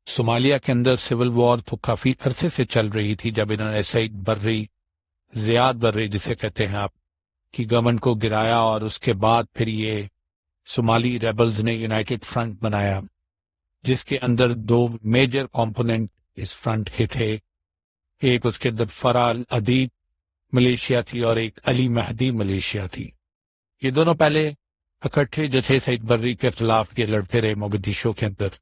Somalia کے اندر civil war تو کافی عرصے سے چل رہی تھی، جب انہوں نے زیاد برری جسے کہتے ہیں آپ کی گورنمنٹ کو گرایا، اور اس کے بعد پھر یہ صومالی ریبلز نے یونائٹڈ فرنٹ بنایا، جس کے اندر دو میجر کمپوننٹ اس فرنٹ کے تھے. ایک اس کے اندر فرال ادیب ملیشیا تھی اور ایک علی مہدی ملیشیا تھی. یہ دونوں پہلے اکٹھے جو تھے سعید برری کے خلاف یہ لڑتے رہے موگدیشو کے اندر،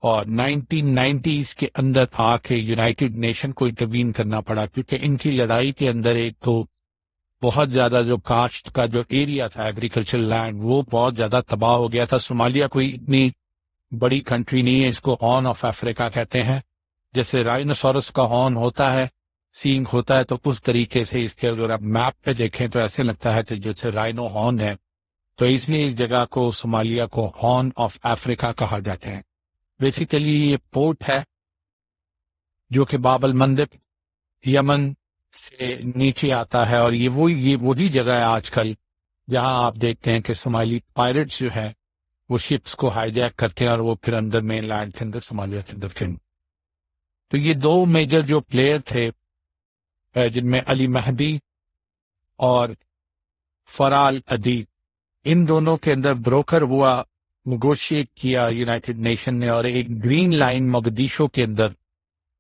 اور 1990s کے اندر آ کے یونائٹڈ نیشن کو انٹروین کرنا پڑا، کیونکہ ان کی لڑائی کے اندر ایک تو بہت زیادہ جو کاشت کا جو ایریا تھا ایگریکلچر لینڈ وہ بہت زیادہ تباہ ہو گیا تھا. صومالیہ کوئی اتنی بڑی کنٹری نہیں ہے، اس کو ہارن آف افریقہ کہتے ہیں. جیسے رائنوسورس کا ہارن ہوتا ہے، سینگ ہوتا ہے، تو اس طریقے سے اس کے اگر آپ میپ پہ دیکھیں تو ایسے لگتا ہے کہ جیسے رائنو ہارن ہے، تو اس لیے اس جگہ کو صومالیہ کو ہارن آف افریقہ کہا جاتا ہے. بیسیکلی یہ پورٹ ہے جو کہ باب المندب یمن سے نیچے آتا ہے، اور یہ وہی جگہ ہے آج کل جہاں آپ دیکھتے ہیں کہ صومالی پائرٹس جو ہے وہ شپس کو ہائی جیک کرتے ہیں اور وہ پھر اندر مین لینڈ کے اندر صومالیہ کے اندر پھر. تو یہ دو میجر جو پلیئر تھے جن میں علی مہدی اور فرال ادیب، ان دونوں کے اندر بروکر ہوا، نیگوشیٹ کیا یونائٹڈ نیشن نے، اور ایک گرین لائن موگدیشو کے اندر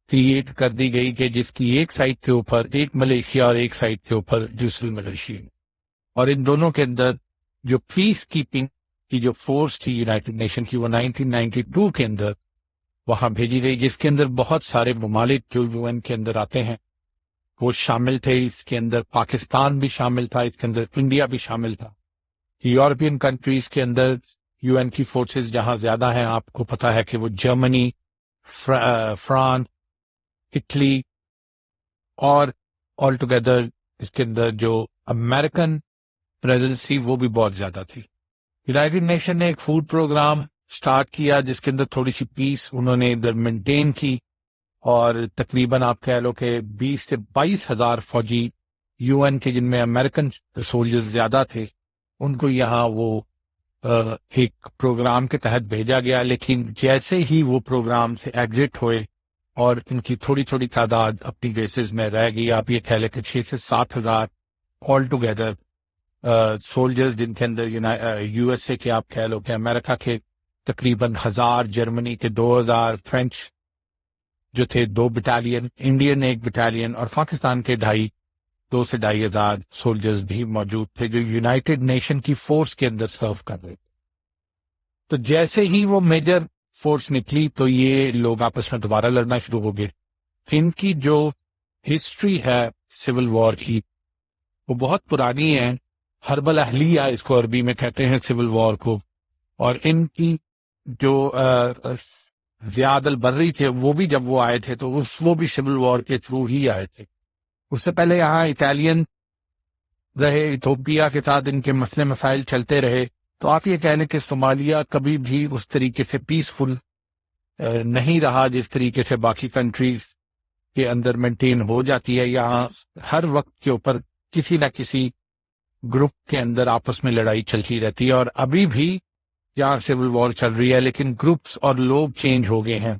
کریٹ کر دی گئی کہ جس کی ایک سائڈ کے اوپر ایک ملیشیا اور ایک سائڈ کے اوپر دوسری ملیشیا، اور ان دونوں کے اندر جو پیس کیپنگ کی جو فورس تھی یونائٹڈ نیشن کی وہ 1992 کے اندر وہاں بھیجی گئی، جس کے اندر بہت سارے ممالک جو یو این کے اندر آتے ہیں وہ شامل تھے. اس کے اندر پاکستان بھی شامل تھا، اس کے اندر انڈیا بھی شامل تھا. یورپین کنٹریز کے اندر یو این کی فورسز جہاں زیادہ ہیں آپ کو پتا ہے کہ وہ جرمنی، فرانس، اٹلی، اور آل ٹوگیدر اس کے اندر جو امریکن پریزنسی وہ بھی بہت زیادہ تھی. یونائٹڈ نیشن نے ایک فوڈ پروگرام سٹارٹ کیا جس کے اندر تھوڑی سی پیس انہوں نے ادھر مینٹین کی، اور تقریباً آپ کہہ لو کہ 20 سے 22 ہزار فوجی یو این کے، جن میں امریکن سولجرز زیادہ تھے، ان کو یہاں وہ ایک پروگرام کے تحت بھیجا گیا. لیکن جیسے ہی وہ پروگرام سے ایگزٹ ہوئے اور ان کی تھوڑی تھوڑی تعداد اپنی بیسز میں رہ گئی، آپ یہ کہہ لیں کہ 6 سے 7 ہزار آل ٹوگیدر سولجرز، جن کے اندر یو ایس اے کے آپ کہہ لو کہ امریکہ کے تقریباً 1000، جرمنی کے 2000، فرینچ جو تھے 2 بٹالین، انڈین 1 بٹالین، اور پاکستان کے 2 سے 2.5 ہزار سولجرز بھی موجود تھے جو یونائٹڈ نیشن کی فورس کے اندر سرو کر رہے تھے. تو جیسے ہی وہ میجر فورس نکلی تو یہ لوگ آپس میں دوبارہ لڑنا شروع ہو گئے. ان کی جو ہسٹری ہے سول وار کی وہ بہت پرانی ہے، حرب الاہلیہ اس کو عربی میں کہتے ہیں سول وار کو. اور ان کی جو زیاد البرری تھے وہ بھی جب وہ آئے تھے تو وہ بھی سول وار کے تھرو ہی آئے تھے. اس سے پہلے یہاں اٹالین رہے، ایتھوپیا کے ساتھ ان کے مسئلے مسائل چلتے رہے. تو آپ یہ کہہ لیں کہ صومالیہ کبھی بھی اس طریقے سے پیسفل نہیں رہا جس طریقے سے باقی کنٹریز کے اندر مینٹین ہو جاتی ہے. یہاں ہر وقت کے اوپر کسی نہ کسی گروپ کے اندر آپس میں لڑائی چلتی رہتی ہے، اور ابھی بھی یہاں سول وار چل رہی ہے، لیکن گروپس اور لوگ چینج ہو گئے ہیں.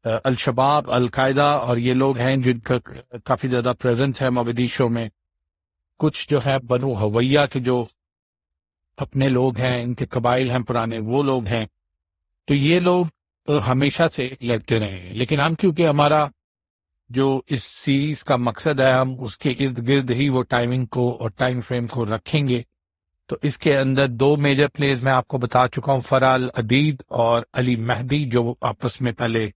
الشباب، القاعدہ اور یہ لوگ ہیں جن کا کافی زیادہ پریزنس ہے موگدیشو میں. کچھ جو ہے بنو ہویہ کے جو اپنے لوگ ہیں، ان کے قبائل ہیں پرانے، وہ لوگ ہیں. تو یہ لوگ ہمیشہ سے لڑتے رہے ہیں، لیکن ہم کیونکہ ہمارا جو اس سیریز کا مقصد ہے ہم اس کے ارد گرد ہی وہ ٹائمنگ کو اور ٹائم فریم کو رکھیں گے. تو اس کے اندر 2 میجر پلیئرز میں آپ کو بتا چکا ہوں، فرال ادید اور علی مہدی، جو آپس میں پہلے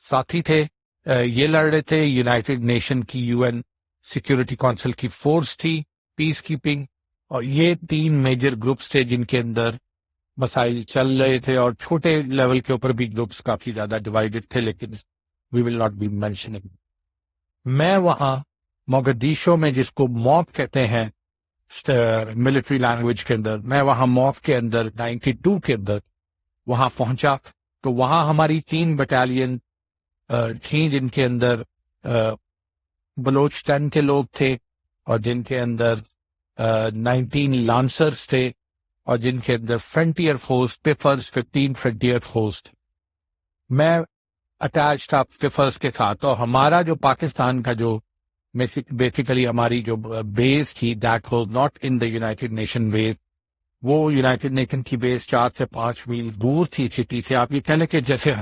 ساتھی تھے. یہ لڑ رہے تھے. یونائٹڈ نیشن کی یو این سیکیورٹی کونسل کی فورس تھی پیس کیپنگ، اور یہ 3 میجر گروپس تھے جن کے اندر مسائل چل رہے تھے، اور چھوٹے لیول کے اوپر بھی گروپس کافی زیادہ ڈیوائیڈڈ تھے، لیکن وی ول ناٹ بی مینشننگ. میں وہاں موگدیشو میں جس کو موب کہتے ہیں ملٹری لینگویج کے اندر، میں وہاں موب کے اندر 92 کے اندر وہاں پہنچا. تو وہاں ہماری 3 بٹالین تھیں جن کے اندر بلوچستان کے لوگ تھے، اور جن کے اندر 19 لانسرز تھے، اور جن کے اندر frontier force, papers 15 frontier force تھے. میں اٹیچ تھا سفرز کے ساتھ. اور ہمارا جو پاکستان کا جو بیسیکلی ہماری جو بیس تھی that was not in the United Nation base. وہ یونائٹیڈ نیشن کی بیس 4 سے 5 میل دور تھی سٹی سے. آپ یہ کہہ لیں کہ جیسے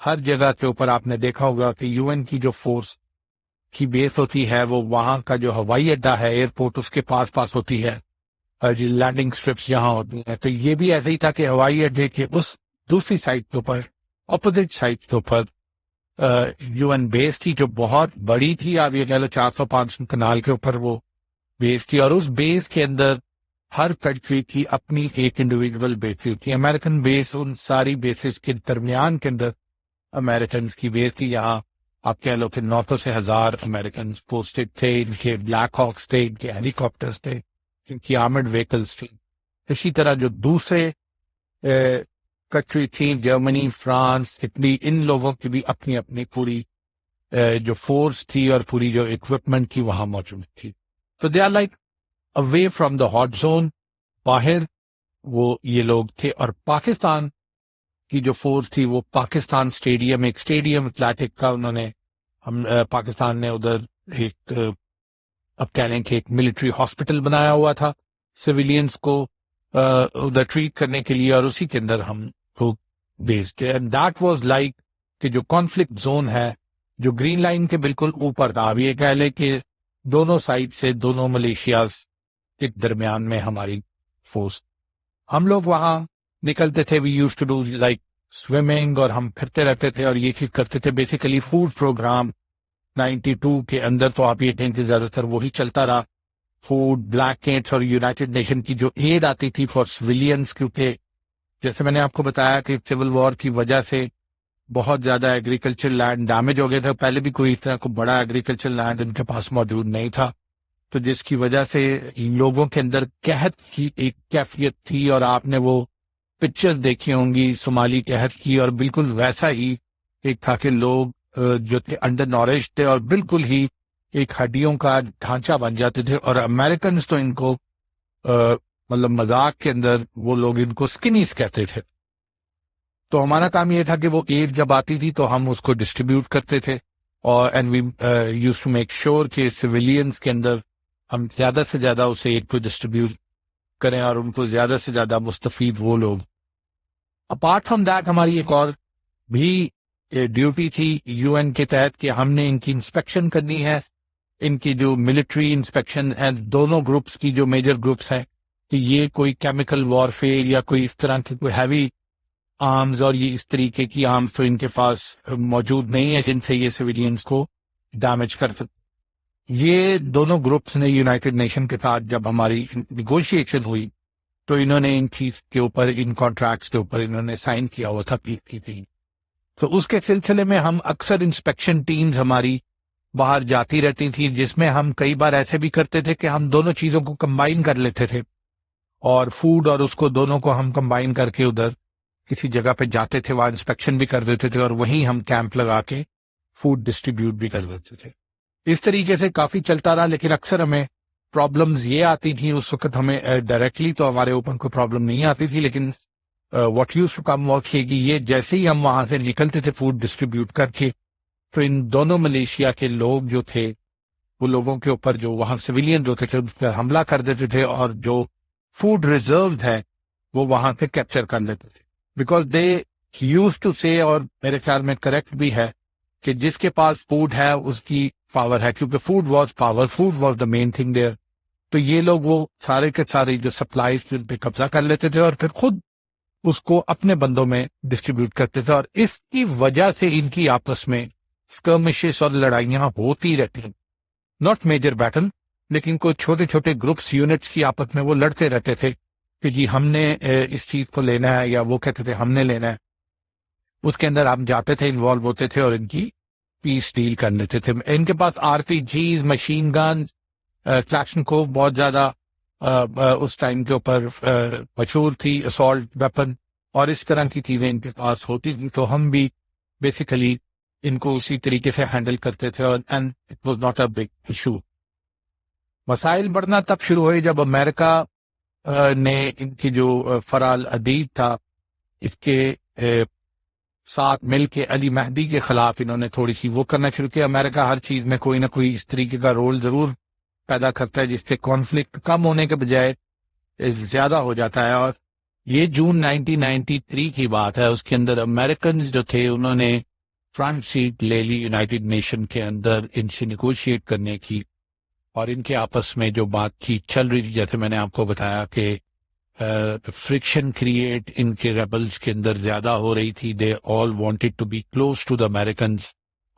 ہر جگہ کے اوپر آپ نے دیکھا ہوگا کہ یو این کی جو فورس کی بیس ہوتی ہے وہ وہاں کا جو ہوائی اڈا ہے ایئرپورٹ اس کے پاس ہوتی ہے, لینڈنگ اسٹرپس جہاں ہوتی ہیں. تو یہ بھی ایسے ہی تھا کہ ہوائی اڈے کے اس دوسری سائڈ کے اوپر اپوزٹ سائڈ کے اوپر یو این بیس تھی جو بہت بڑی تھی. آپ یہ کہہ لو 405 کنال کے اوپر وہ بیس تھی, اور اس بیس کے اندر ہر کنٹری کی اپنی ایک انڈیویجول بیس تھی. امریکن بیس ان ساری بیسز کے درمیان کے اندر امریکنز کی بیس تھی. یہاں آپ کہہ لو کہ 900 سے 1000 امریکن پوسٹڈ تھے. ان کے بلیک ہاکس تھے, ان کے ہیلی کاپٹرز تھے, ان کی آرمڈ وہیکلز تھی. اسی طرح جو دوسرے کنٹری تھی جرمنی, فرانس, اٹلی, ان لوگوں کی بھی اپنی اپنی پوری جو فورس تھی اور پوری جو اکوپمنٹ تھی وہاں موجود تھی. تو they are like away from the hot zone, باہر وہ یہ لوگ تھے. اور پاکستان کی جو فورس تھی وہ پاکستان اسٹیڈیم, ایک اسٹیڈیم ایتھلیٹک کا انہوں نے پاکستان نے ادھر ایک اب کہہ لیں کہ ایک ملٹری ہاسپٹل بنایا ہوا تھا سویلینز کو ادھر ٹریٹ کرنے کے لیے, اور اسی کے اندر ہم لوگ بیس تھے. اینڈ دیٹ واز لائک کہ جو کانفلکٹ زون ہے جو گرین لائن کے بالکل اوپر تھا. اب یہ کہہ لیں کہ دونوں سائڈ سے دونوں ملیشیاز کے درمیان میں ہماری فورس. ہم لوگ وہاں نکلتے تھے, we used to do like swimming, اور ہم پھرتے رہتے تھے اور یہ چیز کرتے تھے. بیسیکلی فوڈ پروگرام 92 کے اندر تو آپ یہ کہیں کہ زیادہ تر وہی چلتا رہا. فوڈ, بلینکٹس, اور یونائٹڈ نیشن کی جو ایڈ آتی تھی فار سویلینز, کیونکہ جیسے میں نے آپ کو بتایا کہ سول وار کی وجہ سے بہت زیادہ ایگریکلچر لینڈ ڈیمیج ہو گئے تھے. پہلے بھی کوئی اتنا کوئی بڑا ایگریکلچر لینڈ ان کے پاس موجود نہیں تھا, تو جس کی وجہ سے لوگوں کے اندر قحط کی ایک کیفیت تھی. اور آپ نے وہ پکچر دیکھی ہوں گی صومالی قحط کی, اور بالکل ویسا ہی ایک تھا کہ لوگ جو تھے انڈر نورش تھے اور بالکل ہی ایک ہڈیوں کا ڈھانچہ بن جاتے تھے. اور امریکنز تو ان کو مطلب مذاق کے اندر وہ لوگ ان کو سکنیز کہتے تھے. تو ہمارا کام یہ تھا کہ وہ ایڈ جب آتی تھی تو ہم اس کو ڈسٹریبیوٹ کرتے تھے, اور and we used to make sure کہ سویلینز کے اندر ہم زیادہ سے زیادہ اسے ایڈ کو ڈسٹریبیوٹ کریں اور ان کو زیادہ سے زیادہ مستفید وہ لوگ. اپارٹ فرام دیٹ ہماری ایک اور بھی ڈیوٹی تھی یو این کے تحت کہ ہم نے ان کی انسپیکشن کرنی ہے, ان کی جو ملٹری انسپیکشن ہے دونوں گروپس کی جو میجر گروپس ہیں, کہ یہ کوئی کیمیکل وارفیئر یا کوئی اس طرح کی کوئی ہیوی آرمز اور یہ اس طریقے کی آرمز تو ان کے پاس موجود نہیں ہے جن سے یہ سویلینز کو ڈیمیج کر سکتے. یہ دونوں گروپس نے یونائٹڈ نیشن کے ساتھ جب ہماری نیگوشیشن ہوئی تو انہوں نے ان چیز کے اوپر, ان کانٹریکٹس کے اوپر انہوں نے سائن کیا ہوا تھا پیس کی تھی. تو اس کے سلسلے میں ہم اکثر انسپیکشن ٹیمز ہماری باہر جاتی رہتی تھی, جس میں ہم کئی بار ایسے بھی کرتے تھے کہ ہم دونوں چیزوں کو کمبائن کر لیتے تھے, اور فوڈ اور اس کو دونوں کو ہم کمبائن کر کے ادھر کسی جگہ پہ جاتے تھے, وہاں انسپیکشن بھی کر دیتے تھے, اور وہیں ہم کیمپ لگا کے فوڈ ڈسٹریبیوٹ بھی کر دیتے تھے. اس طریقے سے کافی چلتا رہا, لیکن اکثر ہمیں پرابلمز یہ آتی تھیں. اس وقت ہمیں ڈائریکٹلی تو ہمارے اوپر کوئی پرابلم نہیں آتی تھی, لیکن what used to come what یہ کہ یہ جیسے ہی ہم وہاں سے نکلتے تھے فوڈ ڈسٹریبیوٹ کر کے, تو ان دونوں ملیشیا کے لوگ جو تھے وہ لوگوں کے اوپر جو وہاں سویلین جو تھے اس پر حملہ کر دیتے تھے, اور جو فوڈ ریزروڈ ہے وہ وہاں سے کیپچر کر لیتے تھے. بیکاز دے یوز ٹو سے, اور میرے خیال میں کریکٹ بھی ہے, کہ جس کے پاس فوڈ ہے اس کی پاور ہے, کیونکہ food was power, food was the main thing there. تو یہ لوگ وہ سارے کے سارے جو سپلائز پہ قبضہ کر لیتے تھے اور پھر خود اس کو اپنے بندوں میں ڈسٹریبیوٹ کرتے تھے, اور اس کی وجہ سے ان کی آپس میں اسکرمشز اور لڑائیاں ہوتی رہتی ہیں. ناٹ میجر بیٹل, لیکن کوئی چھوٹے چھوٹے گروپس یونٹس کی آپس میں وہ لڑتے رہتے تھے کہ جی ہم نے اس چیز کو لینا ہے, یا وہ کہتے تھے ہم نے لینا ہے. اس کے اندر ہم جاتے تھے, انوالو ہوتے تھے, اور ان کی پیس ڈیل کر لیتے تھے. ان کے پاس آر پی جیز, مشین گن, کلاشنکوف بہت زیادہ اس ٹائم کے اوپر مشہور تھی, اسالٹ ویپن اور اس طرح کی چیزیں ان کے پاس ہوتی تھی. تو ہم بھی بیسیکلی ان کو اسی طریقے سے ہینڈل کرتے تھے, اور and it was not a big issue. مسائل بڑھنا تب شروع ہوئے جب امریکہ نے ان کی جو فرال عدید تھا اس کے ساتھ مل کے علی مہدی کے خلاف انہوں نے تھوڑی سی وہ کرنا شروع کیا. امریکہ ہر چیز میں کوئی نہ کوئی اس طریقے کا رول ضرور پیدا کرتا ہے جس سے کانفلکٹ کم ہونے کے بجائے زیادہ ہو جاتا ہے. اور یہ جون 1993 کی بات ہے. اس کے اندر امریکنز جو تھے انہوں نے فرنٹ سیٹ لے لی یونائٹڈ نیشن کے اندر ان سے نیگوشیٹ کرنے کی, اور ان کے آپس میں جو بات چیت چل رہی تھی, جیسے میں نے آپ کو بتایا کہ فرکشن کریٹ ان کے ریبلز کے اندر زیادہ ہو رہی تھی. They all wanted to be close to the Americans,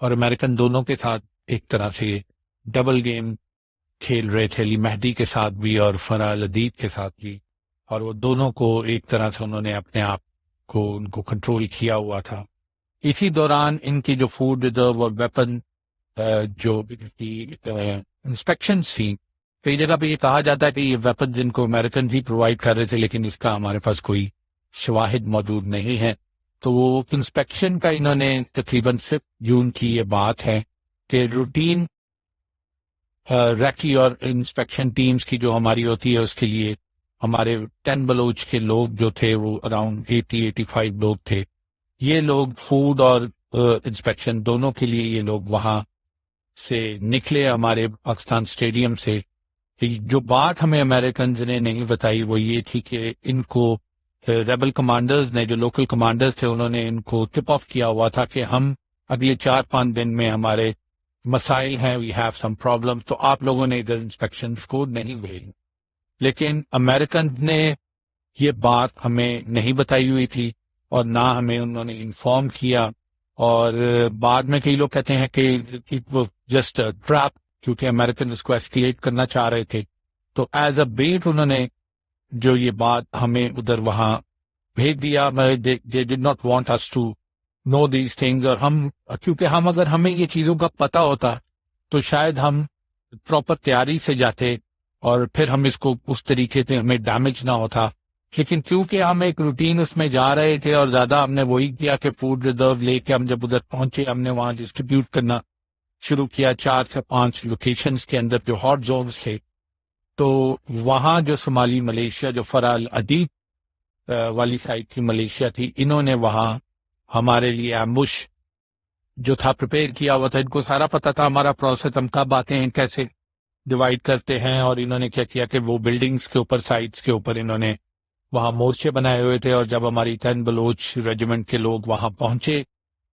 اور امریکن دونوں کے ساتھ ایک طرح سے ڈبل گیم کھیل رہے تھے, علی مہدی کے ساتھ بھی اور فرح الحدید کے ساتھ بھی, اور وہ دونوں کو ایک طرح سے انہوں نے اپنے آپ کو ان کو کنٹرول کیا ہوا تھا. اسی دوران ان کی جو فوڈ ریزرو اور ویپن جو انسپیکشنز تھیں, کئی جگہ پہ یہ کہا جاتا ہے کہ یہ ویپن جن کو امریکن ہی پرووائڈ کر رہے تھے, لیکن اس کا ہمارے پاس کوئی شواہد موجود نہیں ہے. تو وہ انسپیکشن کا انہوں نے تقریباً 6 جون کی یہ بات ہے کہ روٹین ریکی اور انسپیکشن ٹیمز کی جو ہماری ہوتی ہے, اس کے لیے ہمارے 10 بلوچ کے لوگ جو تھے وہ اراؤنڈ 80-85 لوگ تھے. یہ لوگ فوڈ اور انسپیکشن دونوں کے لیے یہ لوگ وہاں سے نکلے ہمارے پاکستان اسٹیڈیم سے. جو بات ہمیں امریکنز نے نہیں بتائی وہ یہ تھی کہ ان کو ریبل کمانڈرز نے, جو لوکل کمانڈرز تھے, انہوں نے ان کو ٹپ آف کیا ہوا تھا کہ ہم اگلے 4-5 دن میں ہمارے مسائل ہیں, وی ہیو سم پرابلم, تو آپ لوگوں نے ادھر انسپیکشنز کو نہیں بھیجی. لیکن امریکن نے یہ بات ہمیں نہیں بتائی ہوئی تھی اور نہ ہمیں انہوں نے انفارم کیا, اور بعد میں کئی لوگ کہتے ہیں کہ it was just a trap, کیونکہ امریکن اس کو ایسکیلیٹ کرنا چاہ رہے تھے. تو ایز اے بیٹ انہوں نے جو یہ بات ہمیں ادھر وہاں بھیج دیا. They did not want us to know these things, اور ہم کیونکہ اگر ہمیں یہ چیزوں کا پتہ ہوتا تو شاید ہم پراپر تیاری سے جاتے اور پھر ہم اس کو اس طریقے سے ہمیں ڈیمیج نہ ہوتا. لیکن کیونکہ ہم ایک روٹین اس میں جا رہے تھے اور زیادہ ہم نے وہی کیا کہ فوڈ ریزرو لے کے ہم جب ادھر پہنچے ہم نے وہاں ڈسٹریبیوٹ کرنا شروع کیا 4 سے 5 لوکیشنز کے اندر جو ہاٹ زونز تھے. تو وہاں جو شمالی ملیشیا, جو فرح الحدید والی سائڈ کی ملیشیا تھی, انہوں نے وہاں ہمارے لیے ایمبوش جو تھا پریپیئر کیا ہوا تھا. ان کو سارا پتہ تھا ہمارا پروسیس, ہم کب آتے ہیں, کیسے ڈیوائڈ کرتے ہیں, اور انہوں نے کیا کیا کہ وہ بلڈنگز کے اوپر, سائٹس کے اوپر انہوں نے وہاں مورچے بنائے ہوئے تھے. اور جب ہماری 10 بلوچ ریجیمنٹ کے لوگ وہاں پہنچے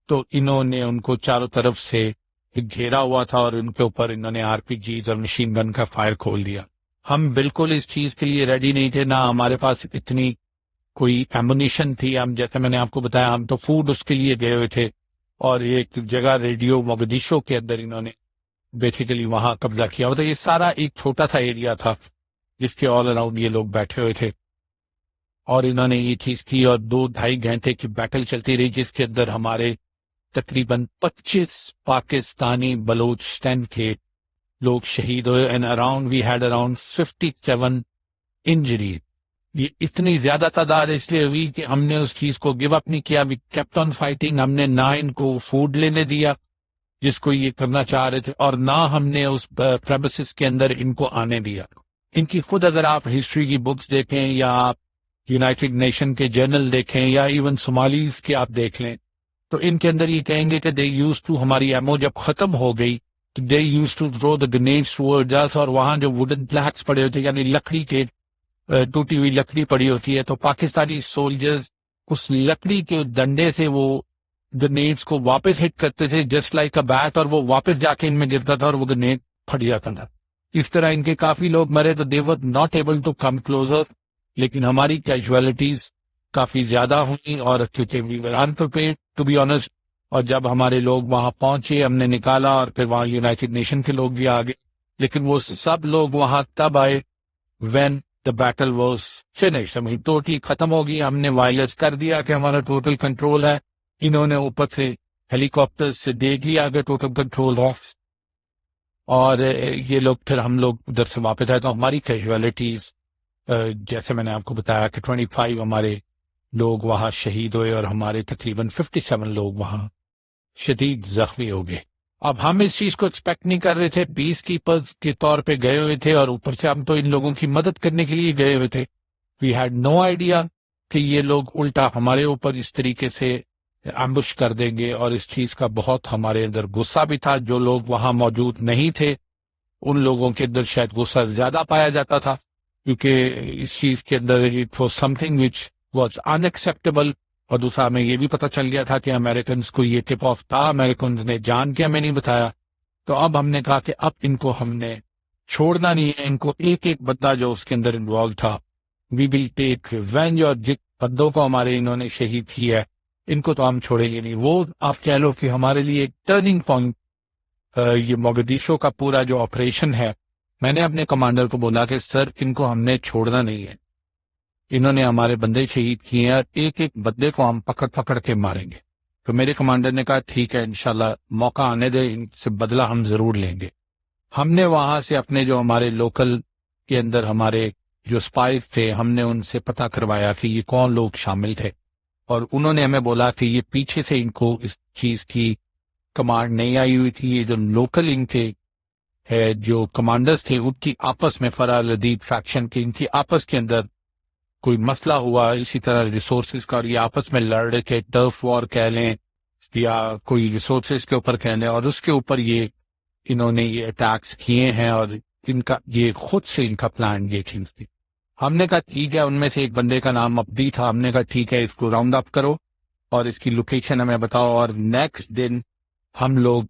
تو انہوں نے ان کو چاروں طرف سے گھیرا ہوا تھا اور ان کے اوپر انہوں نے RPG اور مشین گن کا فائر کھول دیا. ہم بالکل اس چیز کے لیے ریڈی نہیں تھے, نہ ہمارے پاس اتنی کوئی ایمونیشن تھی. ہم جیسے میں نے آپ کو بتایا ہم تو فوڈ اس کے لیے گئے ہوئے تھے, اور ایک جگہ ریڈیو موگدیشو کے اندر انہوں نے بیسیکلی وہاں قبضہ کیا ہوا تھا. یہ سارا ایک چھوٹا سا ایریا تھا جس کے آل اراؤنڈ یہ لوگ بیٹھے ہوئے تھے, اور انہوں نے یہ چیز کی, اور 2-2.5 گھنٹے کی بیٹل چلتی رہی جس کے اندر ہمارے تقریباً 25 پاکستانی بلوچستان کے لوگ شہید ہوئے, and around we had around 57 injury. یہ اتنی زیادہ تعداد اس لیے ہوئی کہ ہم نے اس چیز کو گیو اپ نہیں کیا, وی کیپٹ آن فائٹنگ. ہم نے نہ ان کو فوڈ لینے دیا جس کو یہ کرنا چاہ رہے تھے, اور نہ ہم نے اس پریمیسز کے اندر ان کو آنے دیا. ان کی خود اگر آپ ہسٹری کی بکس دیکھیں یا آپ یونائٹڈ نیشن کے جرنل دیکھیں یا ایون صومالیز کے آپ دیکھ لیں تو ان کے اندر یہ کہیں گے کہ دے یوز ٹو, ہماری ایمو جب ختم ہو گئی تو they used to throw the grenades toward us, اور وہاں جو ووڈن پلیٹس پڑے ہوتے یعنی لکڑی کے ٹوٹی ہوئی لکڑی پڑی ہوتی ہے, تو پاکستانی سولجرز اس لکڑی کے ڈنڈے سے وہ گرینیڈز کو واپس ہٹ کرتے تھے جسٹ لائک اے بیٹ, اور وہ واپس جا کے ان میں گرتا تھا اور وہ گرینیڈ پھٹ جاتا تھا. اس طرح ان کے کافی لوگ مرے, تو they were not able to come closer, لیکن ہماری کیجویلٹیز کافی زیادہ ہوئی, اور کیونکہ we were unprepared to be honest. اور جب ہمارے لوگ وہاں پہنچے ہم نے نکالا, اور پھر وہاں یونائٹڈ نیشن کے لوگ بھی آ گئے, لیکن وہ سب لوگ وہاں تب آئے when the battle was finish. ہمیں ٹوٹلی ختم ہوگی, ہم نے وائرلیس کر دیا کہ ہمارا ٹوٹل کنٹرول ہے. انہوں نے اوپر سے ہیلی کاپٹر سے دیکھ لیا کہ ٹوٹل کنٹرول آف, اور یہ لوگ پھر ہم لوگ ادھر سے واپس آئے. تو ہماری کیجویلٹیز جیسے میں نے آپ کو بتایا کہ 25 ہمارے لوگ وہاں شہید ہوئے, اور ہمارے تقریباً 57 لوگ وہاں شدید زخمی ہو گئے. اب ہم اس چیز کو ایکسپیکٹ نہیں کر رہے تھے, پیس کیپرز کے طور پہ گئے ہوئے تھے, اور اوپر سے ہم تو ان لوگوں کی مدد کرنے کے لیے گئے ہوئے تھے. وی ہیڈ نو آئیڈیا کہ یہ لوگ الٹا ہمارے اوپر اس طریقے سے ایمبش کر دیں گے، اور اس چیز کا بہت ہمارے اندر غصہ بھی تھا۔ جو لوگ وہاں موجود نہیں تھے ان لوگوں کے اندر شاید غصہ زیادہ پایا جاتا تھا، کیونکہ اس چیز کے اندر it was something which was unacceptable. اور دوسرا ہمیں یہ بھی پتہ چل گیا تھا کہ امریکنز کو یہ ٹپ آف تھا، امریکنز نے جان کے ہمیں نہیں بتایا۔ تو اب ہم نے کہا کہ اب ان کو ہم نے چھوڑنا نہیں ہے، ان کو ایک ایک بندہ جو اس کے اندر انوالو تھا وی ول ٹیک ریونج، اور جن بندوں کو ہمارے انہوں نے شہید کیا ہے ان کو تو ہم چھوڑیں گے نہیں۔ وہ آپ کہہ لو کہ ہمارے لیے ایک ٹرننگ پوائنٹ، یہ موگدیشو کا پورا جو آپریشن ہے، میں نے اپنے کمانڈر کو بولا کہ سر ان کو ہم نے چھوڑنا نہیں ہے، انہوں نے ہمارے بندے شہید کیے ہیں اور ایک ایک بندے کو ہم پکڑ پکڑ کے ماریں گے۔ تو میرے کمانڈر نے کہا ٹھیک ہے، انشاءاللہ موقع آنے دے، ان سے بدلہ ہم ضرور لیں گے۔ ہم نے وہاں سے اپنے جو ہمارے لوکل کے اندر ہمارے جو اسپائز تھے، ہم نے ان سے پتہ کروایا کہ یہ کون لوگ شامل تھے، اور انہوں نے ہمیں بولا کہ یہ پیچھے سے ان کو اس چیز کی کمانڈ نہیں آئی ہوئی تھی، یہ جو لوکل ان کے جو کمانڈرز تھے ان کی آپس میں، فرح لدیب فیکشن کے، ان کی آپس کے اندر کوئی مسئلہ ہوا، اسی طرح ریسورسز کا، اور یہ آپس میں لڑ رہے تھے، ٹرف وار کہہ لیں یا کوئی ریسورسز کے اوپر کہہ لیں، اور اس کے اوپر یہ انہوں نے یہ اٹیکس کیے ہیں، اور ان کا یہ خود سے ان کا پلان یہ چیز تھی۔ ہم نے کہا ٹھیک ہے، ان میں سے ایک بندے کا نام ابدی تھا، ہم نے کہا ٹھیک ہے اس کو راؤنڈ اپ کرو اور اس کی لوکیشن ہمیں بتاؤ، اور نیکسٹ دن ہم لوگ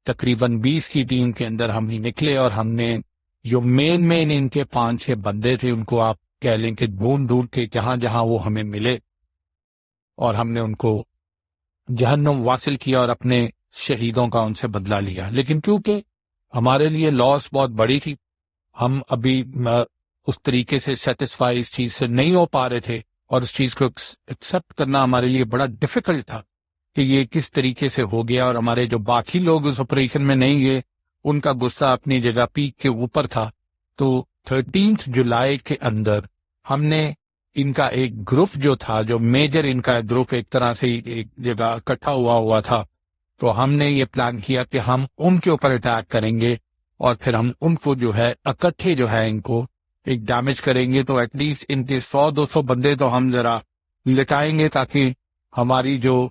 تقریباً 20 کی ٹیم کے اندر ہم ہی نکلے، اور ہم نے جو مین ان کے 5-6 بندے تھے ان کو آپ کہہ لیں کہ ڈھونڈ کے جہاں جہاں وہ ہمیں ملے، اور ہم نے ان کو جہنم واصل کیا اور اپنے شہیدوں کا ان سے بدلہ لیا۔ لیکن کیونکہ ہمارے لیے لاس بہت بڑی تھی، ہم ابھی اس طریقے سے سیٹسفائی اس چیز سے نہیں ہو پا رہے تھے، اور اس چیز کو ایکسپٹ کرنا ہمارے لیے بڑا ڈیفیکلٹ تھا کہ یہ کس طریقے سے ہو گیا، اور ہمارے جو باقی لوگ اس آپریشن میں نہیں گئے ان کا غصہ اپنی جگہ پیک کے اوپر تھا۔ تو 13 جولائی کے اندر ہم نے ان کا ایک گروپ جو تھا، جو میجر ان کا گروپ ایک طرح سے ایک جگہ اکٹھا ہوا تھا، تو ہم نے یہ پلان کیا کہ ہم ان کے اوپر اٹیک کریں گے، اور پھر ہم ان کو جو ہے اکٹھے جو ہے ان کو ایک ڈیمیج کریں گے۔ تو ایٹ لیسٹ ان کے 100-200 بندے تو ہم ذرا لٹائیں گے، تاکہ ہماری جو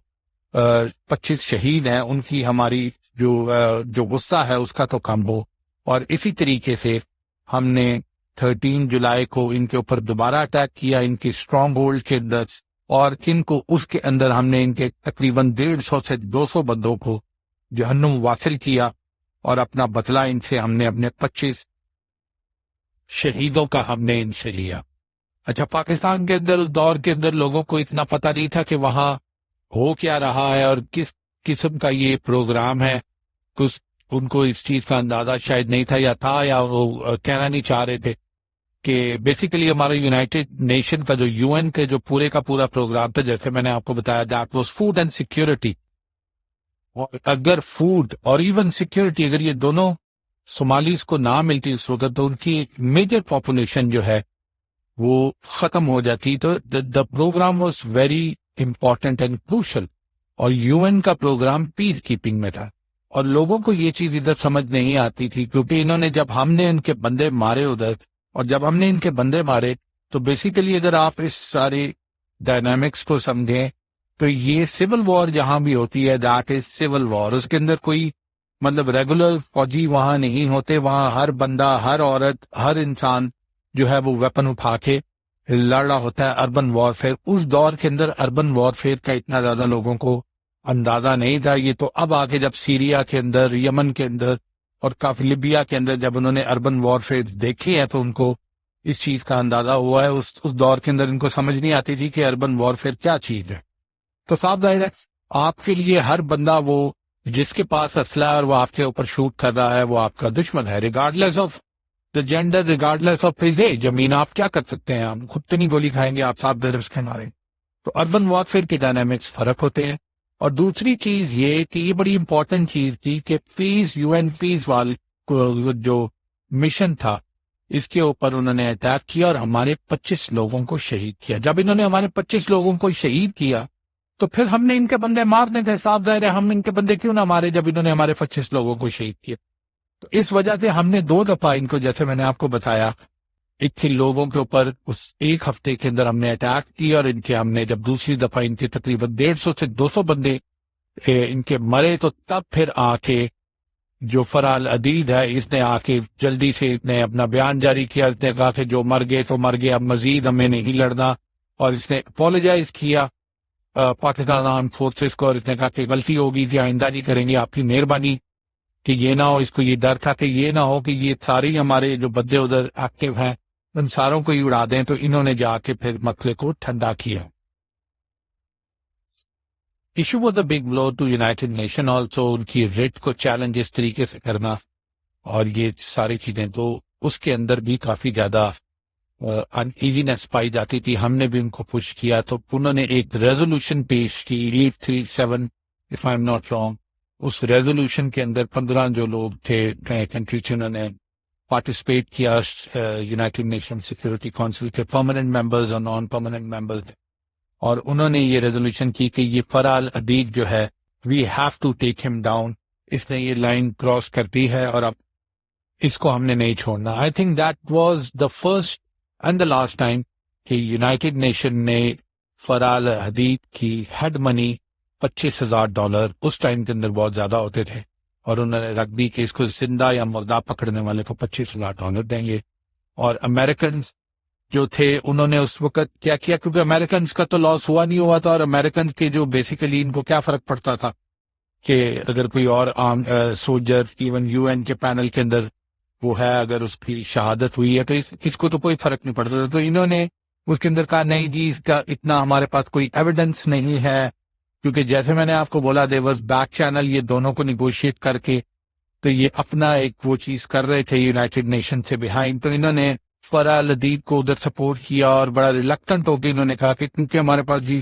25 شہید ہیں ان کی ہماری جو غصہ ہے اس کا تو کم ہو۔ اور اسی طریقے سے ہم نے 13 جولائی کو ان کے اوپر دوبارہ اٹیک کیا، ان کی اسٹرانگ ہولڈ کے اندر، اور ان کو اس کے اندر ہم نے ان کے تقریباً 150 سے 200 بندوں کو جہنم واصل کیا، اور اپنا بدلہ ان سے ہم نے اپنے 25 شہیدوں کا ہم نے ان سے لیا۔ اچھا، پاکستان کے اندر اس دور کے اندر لوگوں کو اتنا پتہ نہیں تھا کہ وہاں ہو کیا رہا ہے اور کس قسم کا یہ پروگرام ہے، کچھ ان کو اس چیز کا اندازہ شاید نہیں تھا، یا وہ کہنا نہیں چاہ رہے تھے کہ بیسیکلی ہمارا یونائٹڈ نیشن کا جو UN کے جو پورے کا پورا پروگرام تھا، جیسے میں نے آپ کو بتایا، that was food and security. اور اگر فوڈ اور ایون سیکیورٹی، اگر یہ دونوں صومالیز کو نہ ملتی اس وقت، تو ان کی ایک میجر پاپولیشن جو ہے وہ ختم ہو جاتی۔ تو the programme was very important and crucial, اور UN کا پروگرام پیس کیپنگ میں تھا، اور لوگوں کو یہ چیز ادھر سمجھ نہیں آتی تھی، کیونکہ انہوں نے جب ہم نے ان کے بندے مارے ادھر، اور جب ہم نے ان کے بندے مارے، تو بیسیکلی اگر آپ اس سارے ڈائنامکس کو سمجھیں تو یہ سول وار جہاں بھی ہوتی ہے، دیٹ از سول وار، اس کے اندر کوئی مطلب ریگولر فوجی وہاں نہیں ہوتے، وہاں ہر بندہ، ہر عورت، ہر انسان جو ہے وہ ویپن اٹھا کے لڑ رہا ہوتا ہے۔ اربن وارفیئر، اس دور کے اندر اربن وارفیئر کا اتنا زیادہ لوگوں کو اندازہ نہیں تھا۔ یہ تو اب آگے جب سیریا کے اندر، یمن کے اندر اور کافی لیبیا کے اندر جب انہوں نے اربن وارفیئر دیکھے ہیں تو ان کو اس چیز کا اندازہ ہوا ہے۔ اس دور کے اندر ان کو سمجھ نہیں آتی تھی کہ اربن وارفیئر کیا چیز ہے۔ تو صاحب ظاہر ہے آپ کے لیے ہر بندہ وہ جس کے پاس اسلحہ ہے اور وہ آپ کے اوپر شوٹ کر رہا ہے وہ آپ کا دشمن ہے، regardless of the gender, regardless of his age. زمین آپ کیا کر سکتے ہیں، آپ خود تو نہیں گولی کھائیں گے، آپ صاحب درس کے مارے۔ تو اربن وارفیئر کے ڈائنامکس فرق ہوتے ہیں۔ اور دوسری چیز یہ کہ یہ بڑی امپورٹنٹ چیز تھی کہ پیس، UN پیس والے جو مشن تھا اس کے اوپر انہوں نے اٹیک کیا اور ہمارے 25 لوگوں کو شہید کیا۔ جب انہوں نے ہمارے 25 لوگوں کو شہید کیا تو پھر ہم نے ان کے بندے مارنے تھے، صاف ظاہر ہے ہم ان کے بندے کیوں نہ مارے جب انہوں نے ہمارے 25 لوگوں کو شہید کیا۔ تو اس وجہ سے ہم نے 2 دفعہ ان کو، جیسے میں نے آپ کو بتایا اتنے لوگوں کے اوپر اس ایک ہفتے کے اندر ہم نے اٹیک کیا، اور ان کے ہم نے جب دوسری دفعہ ان کے تقریباً 150 سے 200 بندے ان کے مرے، تو تب پھر آ کے جو فرح العدید ہے اس نے آ کے جلدی سے نے اپنا بیان جاری کیا. اس نے کہا کہ جو مر گئے تو مر گئے، اب مزید ہمیں نہیں لڑنا، اور اس نے اپولوجائز کیا پاکستان آرم فورسز کو، اور اس نے کہا کہ غلطی ہوگی کہ آئندہ نہیں کریں گے، آپ کی مہربانی کہ یہ نہ ہو. اس کو یہ ڈر تھا کہ یہ نہ ہو کہ یہ ساری ہمارے جو بندے ادھر ایکٹیو ہیں ان ساروں کو ہی اڑا دیں، تو انہوں نے جا کے پھر مسئلے کو ٹھنڈا کیا. Issue was a big blow to United Nation also. ان کی ریٹ کو چیلنج اس طریقے سے کرنا اور یہ ساری چیزیں، تو اس کے اندر بھی کافی زیادہ ان ایزینس پائی جاتی تھی. ہم نے بھی ان کو پش کیا، تو انہوں نے ایک ریزولوشن پیش کی 837 if I'm not wrong. اس ریزولوشن کے اندر 15 جو لوگ تھے کنٹری سے انہوں نے پارٹیسپیٹ کیا یونائٹڈ نیشن سیکورٹی کونسل کے پرماننٹ ممبرز اور نان پرماننٹ ممبرز، اور انہوں نے یہ ریزولوشن کی کہ یہ فرح العدید جو ہے وی ہیو ٹو ٹیک ہم ڈاؤن. اس نے یہ لائن کراس کر دی ہے اور اب اس کو ہم نے نہیں چھوڑنا. I think that was the first and the last time کہ یونائٹڈ نیشن نے فرح الحدید کی ہیڈ منی $25,000 اس ٹائم کے اندر بہت زیادہ ہوتے تھے، اور انہوں نے رکھ دی کہ اس کو زندہ یا مردہ پکڑنے والے کو $25,000 دیں گے. اور امریکنز جو تھے انہوں نے اس وقت کیا کیا، کیونکہ امریکنز کا تو لاس ہوا نہیں ہوا تھا، اور امریکنز کے جو بیسیکلی ان کو کیا فرق پڑتا تھا کہ اگر کوئی اور عام سولجر ایون یو این کے پینل کے اندر وہ ہے، اگر اس کی شہادت ہوئی ہے تو اس کو تو کوئی فرق نہیں پڑتا تھا. تو انہوں نے اس کے اندر کہا نہیں جی اس کا اتنا ہمارے پاس کوئی ایویڈنس نہیں ہے، کیونکہ جیسے میں نے آپ کو بولا دے واز بیک چینل، یہ دونوں کو نیگوشیٹ کر کے تو یہ اپنا ایک وہ چیز کر رہے تھے یونائٹڈ نیشن سے بیہائنڈ. تو انہوں نے فرح العدید کو ادھر سپورٹ کیا، اور بڑا ریلکٹنٹ ہو کے انہوں نے کہا کہ کیونکہ ہمارے پاس جی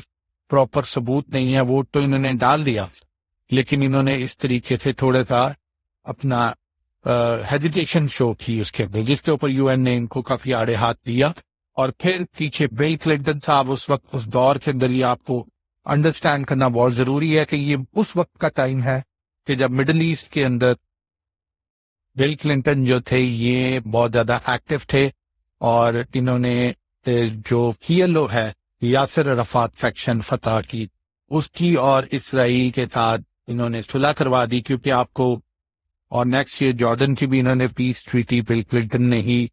پراپر ثبوت نہیں ہے، ووٹ تو انہوں نے ڈال دیا، لیکن انہوں نے اس طریقے سے تھوڑا سا اپنا ہیزیٹیشن شو کی اس کے اندر، جس کے اوپر یو این نے ان کو کافی آڑے ہاتھ دیا. اور پھر پیچھے بل کلنٹن صاحب اس وقت اس دور کے اندر، یہ آپ کو انڈرسٹینڈ کرنا بہت ضروری ہے کہ یہ اس وقت کا ٹائم ہے کہ جب مڈل ایسٹ کے اندر بل کلنٹن جو تھے یہ بہت زیادہ ایکٹیو تھے، اور انہوں نے جو PLO ہے یاسر عرفات فیکشن فتح کی، اس کی اور اسرائیل کے ساتھ انہوں نے صلح کروا دی، کیونکہ آپ کو اور نیکسٹ ایئر جارڈن کی بھی انہوں نے پیس ٹریٹی بل کلنٹن نے ہی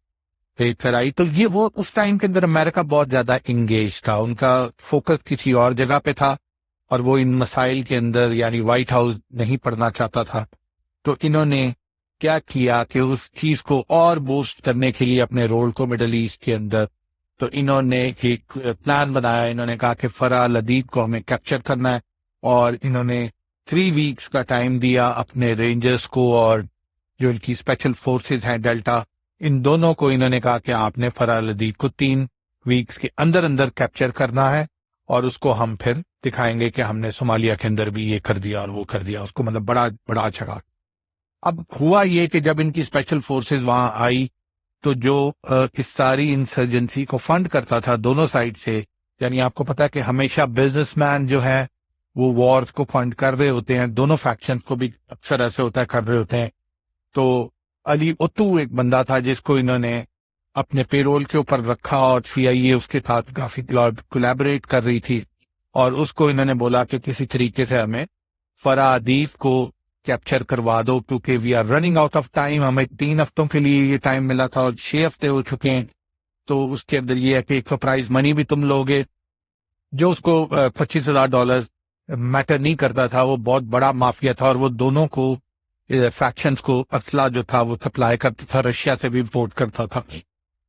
پے کرائی. تو یہ وہ اس ٹائم کے اندر امریکہ بہت زیادہ انگیج تھا، ان کا فوکس کسی اور جگہ پہ تھا، اور وہ ان مسائل کے اندر یعنی وائٹ ہاؤس نہیں پڑھنا چاہتا تھا. تو انہوں نے کیا کیا کہ اس چیز کو اور بوسٹ کرنے کے لیے اپنے رول کو مڈل ایسٹ کے اندر، تو انہوں نے ایک پلان بنایا. انہوں نے کہا کہ فرح العدید کو ہمیں کیپچر کرنا ہے، اور انہوں نے 3 ویکس کا ٹائم دیا اپنے رینجرز کو، اور جو ان کی اسپیشل فورسز ہیں ڈیلٹا، ان دونوں کو انہوں نے کہا کہ آپ نے فرح العدید کو 3 ویکس کے اندر اندر کیپچر کرنا ہے، اور اس کو ہم پھر دکھائیں گے کہ ہم نے صومالیہ کے اندر بھی یہ کر دیا اور وہ کر دیا. اس کو مطلب بڑا اچھا. اب ہوا یہ کہ جب ان کی اسپیشل فورسز وہاں آئی تو جو اس ساری انسرجنسی کو فنڈ کرتا تھا دونوں سائڈ سے، یعنی آپ کو پتا ہے کہ ہمیشہ بزنس مین جو ہے وہ وارز کو فنڈ کر رہے ہوتے ہیں، دونوں فیکشن کو بھی اکثر ایسے ہوتا ہے کر رہے ہوتے ہیں. تو علی اتو ایک بندہ تھا جس کو انہوں نے اپنے پیرول کے اوپر رکھا، اور CIA اس کے ساتھ کافی کولیبریٹ کر رہی تھی، اور اس کو انہوں نے بولا کہ کسی طریقے سے ہمیں فرح العدید کو کیپچر کروا دو، کیونکہ we are running out of time. ہمیں 3 ہفتوں کے لیے یہ ٹائم ملا تھا اور 6 ہفتے ہو چکے ہیں. تو اس کے اندر یہ ہے کہ ایک سرپرائز منی بھی تم لوگے. جو اس کو $25,000 میٹر نہیں کرتا تھا، وہ بہت بڑا مافیا تھا، اور وہ دونوں کو فیکشنز کو اسلحہ جو تھا وہ سپلائی کرتا تھا، رشیا سے بھی امپورٹ کرتا تھا.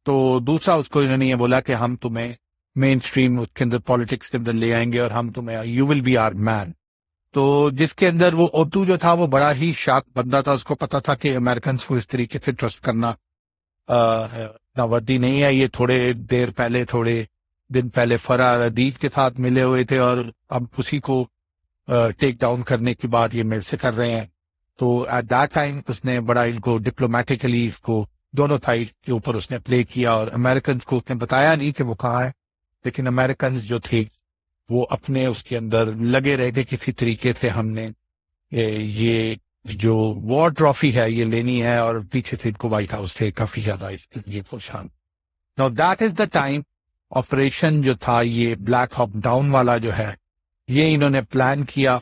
تو دوسرا اس کو انہوں نے یہ بولا کہ ہم تمہیں مین اسٹریم اس کے اندر پالیٹکس کے اندر لے آئیں گے، اور ہم تمہیں یو ول بی آر مین. تو جس کے اندر وہ اوتو جو تھا وہ بڑا ہی شارپ بندہ تھا، اس کو پتا تھا کہ امریکنز کو اس طریقے سے ٹرسٹ کرنا ناوردی نہیں ہے. یہ تھوڑے دن پہلے فرح العدید کے ساتھ ملے ہوئے تھے، اور اب اسی کو ٹیک ڈاؤن کرنے کے بعد یہ میل سے کر رہے ہیں. تو ایٹ دیٹ ٹائم اس نے بڑا ان کو ڈپلومیٹکلی اس کو دونوں سائڈ کے اوپر اس نے پلے کیا، اور امریکنز کو اس نے بتایا نہیں کہ وہ کہاں ہے، لیکن امریکنز جو تھے وہ اپنے اس کے اندر لگے رہے تھے کسی طریقے سے ہم نے یہ جو وار ٹرافی ہے یہ لینی ہے، اور پیچھے سے ان کو وائٹ ہاؤس سے کافی زیادہ اس کے لیے پریشان. No that is the time operation جو تھا یہ بلیک ہاک ڈاؤن والا جو ہے یہ انہوں نے پلان کیا،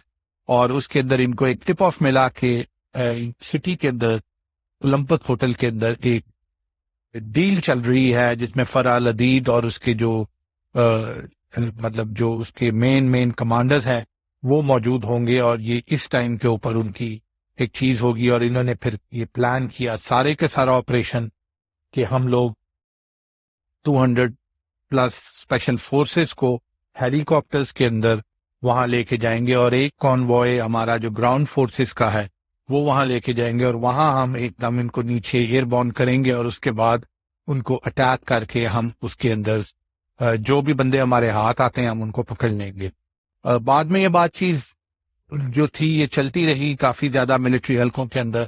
اور اس کے اندر ان کو ایک ٹپ آف ملا کہ سٹی کے اندر اولمپک ہوٹل کے اندر ایک ڈیل چل رہی ہے جس میں فرح الحدید اور اس کے جو مطلب جو اس کے مین کمانڈرز ہیں وہ موجود ہوں گے، اور یہ اس ٹائم کے اوپر ان کی ایک چیز ہوگی. اور انہوں نے پھر یہ پلان کیا سارے کے سارا آپریشن کہ ہم لوگ 200 پلس اسپیشل فورسز کو ہیلی کاپٹرز کے اندر وہاں لے کے جائیں گے، اور ایک کانوائے ہمارا جو گراؤنڈ فورسز کا ہے وہ وہاں لے کے جائیں گے، اور وہاں ہم ایک دم ان کو نیچے ایئر بورن کریں گے، اور اس کے بعد ان کو اٹیک کر کے ہم اس کے اندر جو بھی بندے ہمارے ہاتھ آتے ہیں ہم ان کو پکڑ لیں گے. بعد میں یہ بات چیز جو تھی یہ چلتی رہی کافی زیادہ ملٹری حلقوں کے اندر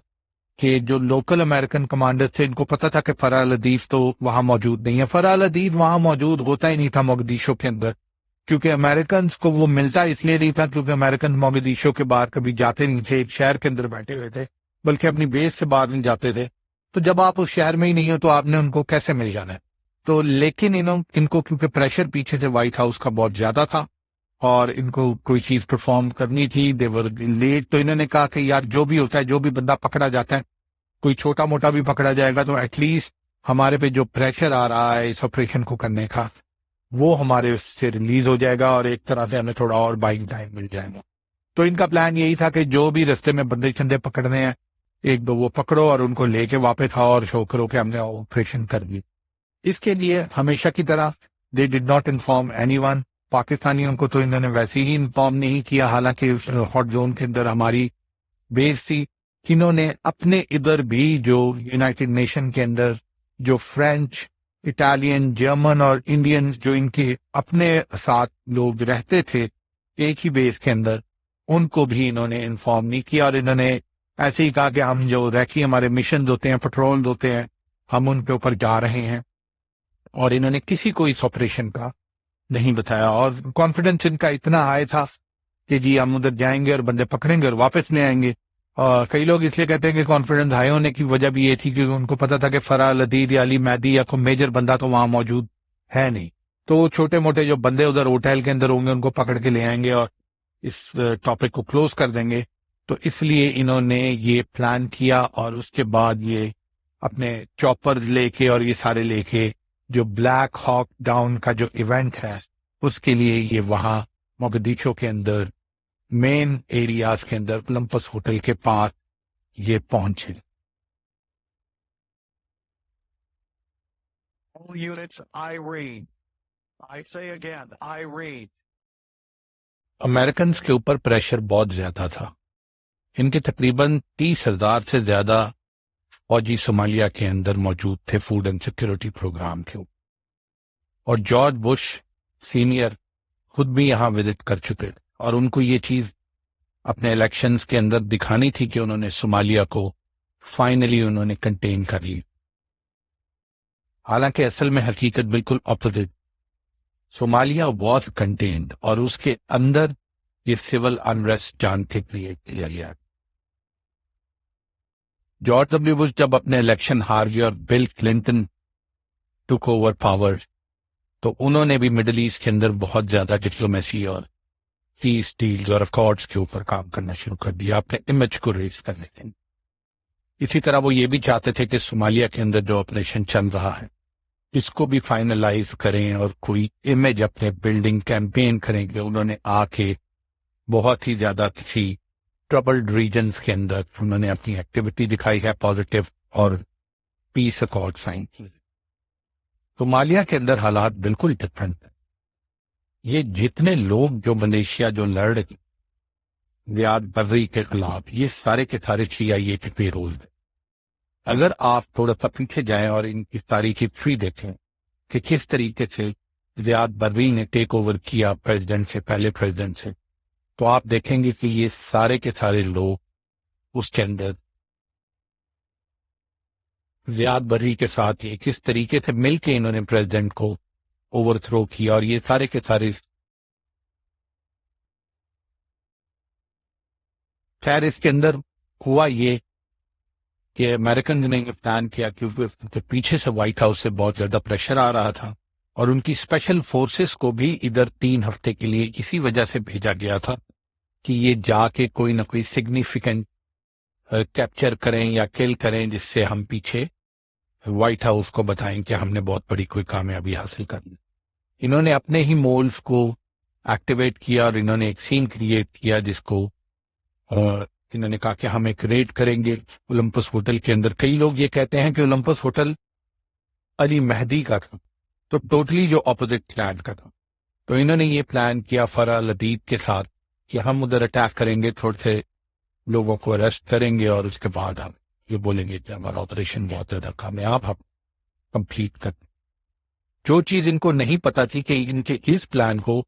کہ جو لوکل امریکن کمانڈر تھے ان کو پتا تھا کہ فرح الحدید تو وہاں موجود نہیں ہے. فرح الحدید وہاں موجود ہوتا ہی نہیں تھا موگدیشو کے اندر، کیونکہ امریکنز کو وہ ملتا اس لیے نہیں تھا کیونکہ امریکن موگدیشو کے باہر کبھی جاتے نہیں تھے، ایک شہر کے اندر بیٹھے ہوئے تھے، بلکہ اپنی بیس سے باہر نہیں جاتے تھے. تو جب آپ اس شہر میں ہی نہیں ہو تو آپ نے ان کو کیسے مل جانا ہے؟ تو لیکن ان کو کیونکہ پریشر پیچھے سے وائٹ ہاؤس کا بہت زیادہ تھا اور ان کو کوئی چیز پرفارم کرنی تھی، دے ور لیٹ، تو انہوں نے کہا کہ یار جو بھی ہوتا ہے، جو بھی بندہ پکڑا جاتا ہے، کوئی چھوٹا موٹا بھی پکڑا جائے گا تو ایٹ لیسٹ ہمارے پہ جو پریشر آ رہا ہے اس آپریشن کو کرنے کا وہ ہمارے اس سے ریلیز ہو جائے گا، اور ایک طرح سے ہمیں تھوڑا اور بائنگ ٹائم مل جائے گا. تو ان کا پلان یہی تھا کہ جو بھی رستے میں بندے چندے پکڑنے ہیں ایک دو وہ پکڑو اور ان کو لے کے واپس آؤ اور شو کرو کہ ہم نے آپریشن کر دی. اس کے لیے ہمیشہ کی طرح they did not inform anyone. پاکستانیوں کو تو انہوں نے ویسے ہی انفارم نہیں کیا، حالانکہ ہاٹ زون کے اندر ہماری بیس تھی. انہوں نے اپنے ادھر بھی جو یونائٹڈ نیشن کے اندر جو فرینچ، اٹالین، جرمن اور انڈین جو ان کے اپنے ساتھ لوگ رہتے تھے ایک ہی بیس کے اندر، ان کو بھی انہوں نے انفارم نہیں کیا، اور انہوں نے ایسے ہی کہا کہ ہم جو ریکی ہمارے مشنز ہوتے ہیں، پٹرول ہوتے ہیں، ہم ان کے اوپر جا رہے ہیں. اور انہوں نے کسی کو اس آپریشن کا نہیں بتایا، اور کانفیڈنس ان کا اتنا ہائی تھا کہ جی ہم ادھر جائیں گے اور بندے پکڑیں گے اور واپس لے آئیں گے. اور کئی لوگ اس لیے کہتے ہیں کہ کانفیڈنس ہائی ہونے کی وجہ بھی یہ تھی کہ ان کو پتا تھا کہ فرح الحدید یا علی مہدی یا کوئی میجر بندہ تو وہاں موجود ہے نہیں، تو چھوٹے موٹے جو بندے ادھر ہوٹل کے اندر ہوں گے ان کو پکڑ کے لے آئیں گے اور اس ٹاپک کو کلوز کر دیں گے. تو اس لیے انہوں نے یہ پلان کیا، اور اس کے بعد یہ اپنے چاپرز لے کے اور یہ سارے لے کے جو بلیک ہاک ڈاؤن کا جو ایونٹ ہے اس کے لیے یہ وہاں موگدیشو کے اندر مین ایریاز کے اندر اولمپس ہوٹل کے پاس یہ پہنچے. All units, I read. I say again, I read. Americans کے اوپر پریشر بہت زیادہ تھا. ان کے تقریباً 30,000 سے زیادہ فوجی صومالیہ کے اندر موجود تھے فوڈ اینڈ سیکورٹی پروگرام کے اوپر، اور جارج بش سینئر خود بھی یہاں وزٹ کر چکے تھے، اور ان کو یہ چیز اپنے الیکشنز کے اندر دکھانی تھی کہ انہوں نے صومالیہ کو فائنلی انہوں نے کنٹین کر لی. حالانکہ اصل میں حقیقت بالکل اپوزٹ، صومالیہ واز کنٹینڈ، اور اس کے اندر یہ سول انریسٹ جان کے کریٹ کیا گیا. جارج ڈبلیو بش جب اپنے الیکشن ہار گئے اور بل کلنٹن ٹک اوور پاور، تو انہوں نے بھی مڈل ایسٹ کے اندر بہت زیادہ ڈپلومیسی اور پیس ڈیلز اور اکارڈز کے اوپر کام کرنا شروع کر دیا اپنے امیج کو ریز کرنے کے لیے. اسی طرح وہ یہ بھی چاہتے تھے کہ صومالیہ کے اندر جو آپریشن چل رہا ہے اس کو بھی فائنلائز کریں اور کوئی امیج اپنے بلڈنگ کیمپین کریں گے. انہوں نے آ کے بہت ہی زیادہ کسی ٹربلڈ ریجنز کے اندر انہوں نے اپنی ایکٹیویٹی دکھائی ہے پازیٹیو، اور پیس اکارڈ سائن کی. صومالیہ کے اندر حالات بالکل ڈفرنٹ ہیں. یہ جتنے لوگ جو ملیشیا جو لڑ رہے زیاد برری کے خلاف، یہ سارے کے سارے CIA کے پے رول ہیں. اگر آپ تھوڑا سا پیچھے جائیں اور ان کی تاریخی ٹری دیکھیں کہ کس طریقے سے زیاد برری نے ٹیک اوور کیا پریزیڈنٹ سے، پہلے پریزیڈنٹ سے، تو آپ دیکھیں گے کہ یہ سارے کے سارے لوگ اس کے اندر زیاد برری کے ساتھ یہ کس طریقے سے مل کے انہوں نے پریزیڈنٹ کو اوور تھرو کیا. اور یہ سارے کے سارے خیر اس کے اندر ہوا یہ کہ امریکن نے یہ پلان کیا کیونکہ ان کے پیچھے سے وائٹ ہاؤس سے بہت زیادہ پریشر آ رہا تھا اور ان کی اسپیشل فورسز کو بھی ادھر 3 ہفتے کے لیے اسی وجہ سے بھیجا گیا تھا کہ یہ جا کے کوئی نہ کوئی سگنیفیکنٹ کیپچر کریں یا کل کریں، جس سے ہم پیچھے وائٹ ہاؤس کو بتائیں کہ ہم نے بہت بڑی کوئی کامیابی حاصل کر لی۔ انہوں نے اپنے ہی مولز کو ایکٹیویٹ کیا اور انہوں نے ایک سین کریٹ کیا جس کو انہوں نے کہا کہ ہم ایک ریڈ کریں گے اولمپس ہوٹل کے اندر۔ کئی لوگ یہ کہتے ہیں کہ اولمپس ہوٹل علی مہدی کا تھا، تو ٹوٹلی جو اپوزٹ پلان کا تھا۔ تو انہوں نے یہ پلان کیا فرح لدید کے ساتھ کہ ہم ادھر اٹیک کریں گے، تھوڑے سے لوگوں کو اریسٹ کریں گے اور اس کے بعد ہم یہ بولیں گے کہ ہمارا آپریشن بہت زیادہ کامیاب ہم کمپلیٹ کر۔ جو چیز ان کو نہیں پتا تھی کہ ان کے اس پلان کو،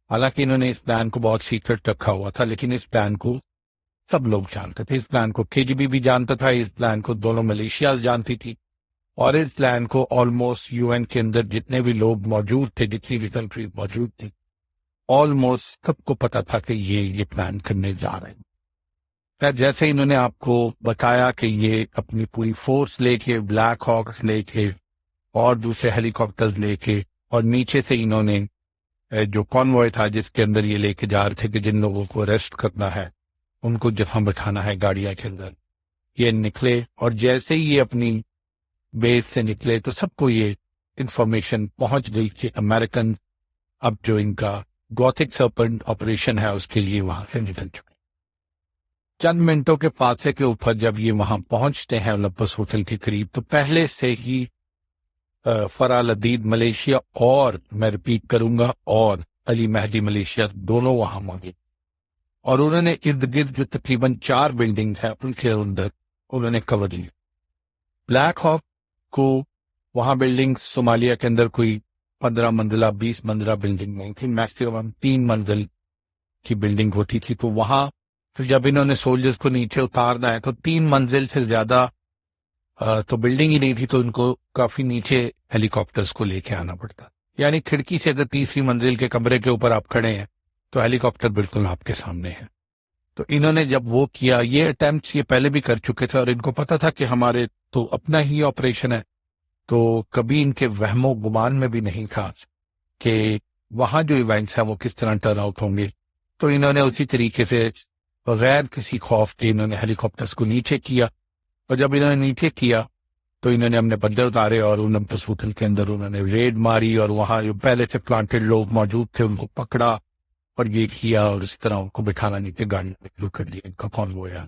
حالانکہ انہوں نے اس پلان کو بہت سیکرٹ رکھا ہوا تھا، لیکن اس پلان کو سب لوگ جانتے تھے۔ اس پلان کو KGB بھی جانتا تھا، اس پلان کو دونوں ملیشیاز جانتی تھی، اور اس پلان کو آلموسٹ UN کے اندر جتنے بھی لوگ موجود تھے، جتنی بھی کنٹریز موجود تھی، آلموسٹ سب کو پتا تھا کہ یہ پلان کرنے جا رہے ہیں۔ خیر، جیسے انہوں نے آپ کو بتایا کہ یہ اپنی پوری فورس لے کے، بلیک ہاکس لے کے اور دوسرے ہیلی کاپٹرز لے کے، اور نیچے سے انہوں نے جو کانوائے تھا جس کے اندر یہ لے کے جا رہے تھے کہ جن لوگوں کو اریسٹ کرنا ہے ان کو جہاں بٹھانا ہے گاڑیاں کے اندر، یہ نکلے۔ اور جیسے ہی یہ اپنی بیس سے نکلے تو سب کو یہ انفارمیشن پہنچ گئی کہ امریکن اب جو ان کا گوتھک سرپنٹ آپریشن ہے اس کے لیے وہاں سے نکل چکے۔ چند منٹوں کے فاصلے کے اوپر جب یہ وہاں پہنچتے ہیں اولمپس ہوٹل کے قریب، تو پہلے سے ہی فرح لدید ملیشیا، اور میں ریپیٹ کروں گا، اور علی مہدی ملیشیا دونوں وہاں موجود، اور انہوں نے ارد گرد جو تقریباً 4 بلڈنگ ہیں ان کے اندر انہوں نے کور لی۔ بلیک ہاک کو وہاں بلڈنگ صومالیہ کے اندر کوئی 15 منزلہ 20 منزلہ بلڈنگ نہیں تھی، میکسیمم 3 منزل کی بلڈنگ ہوتی تھی۔ تو وہاں پھر جب انہوں نے سولجرز کو نیچے اتارنا ہے تو 3 منزل سے زیادہ تو بلڈنگ ہی نہیں تھی، تو ان کو کافی نیچے ہیلی کاپٹرز کو لے کے آنا پڑتا، یعنی کھڑکی سے اگر 3ری منزل کے کمرے کے اوپر آپ کھڑے ہیں تو ہیلی کاپٹر بالکل آپ کے سامنے ہے۔ تو انہوں نے جب وہ کیا، یہ اٹیمپٹس یہ پہلے بھی کر چکے تھے اور ان کو پتا تھا کہ ہمارے تو اپنا ہی آپریشن ہے، تو کبھی ان کے وہم و گمان میں بھی نہیں تھا کہ وہاں جو ایونٹس ہیں وہ کس طرح ٹرن آؤٹ ہوں گے۔ تو انہوں نے اسی طریقے سے بغیر کسی خوف کے انہوں نے ہیلی کاپٹرز کو نیچے کیا، اور جب انہوں نے نیچے کیا تو انہوں نے اپنے بندے اتارے اور اولمپس ہوٹل کے اندر انہوں نے ریڈ ماری، اور وہاں جو پہلے سے پلانٹڈ لوگ موجود تھے ان کو پکڑا اور یہ کیا، اور اسی طرح ان کو بٹھانا نیچے گاڑی میں شروع کر دیا۔ ان کا کون ہوا؟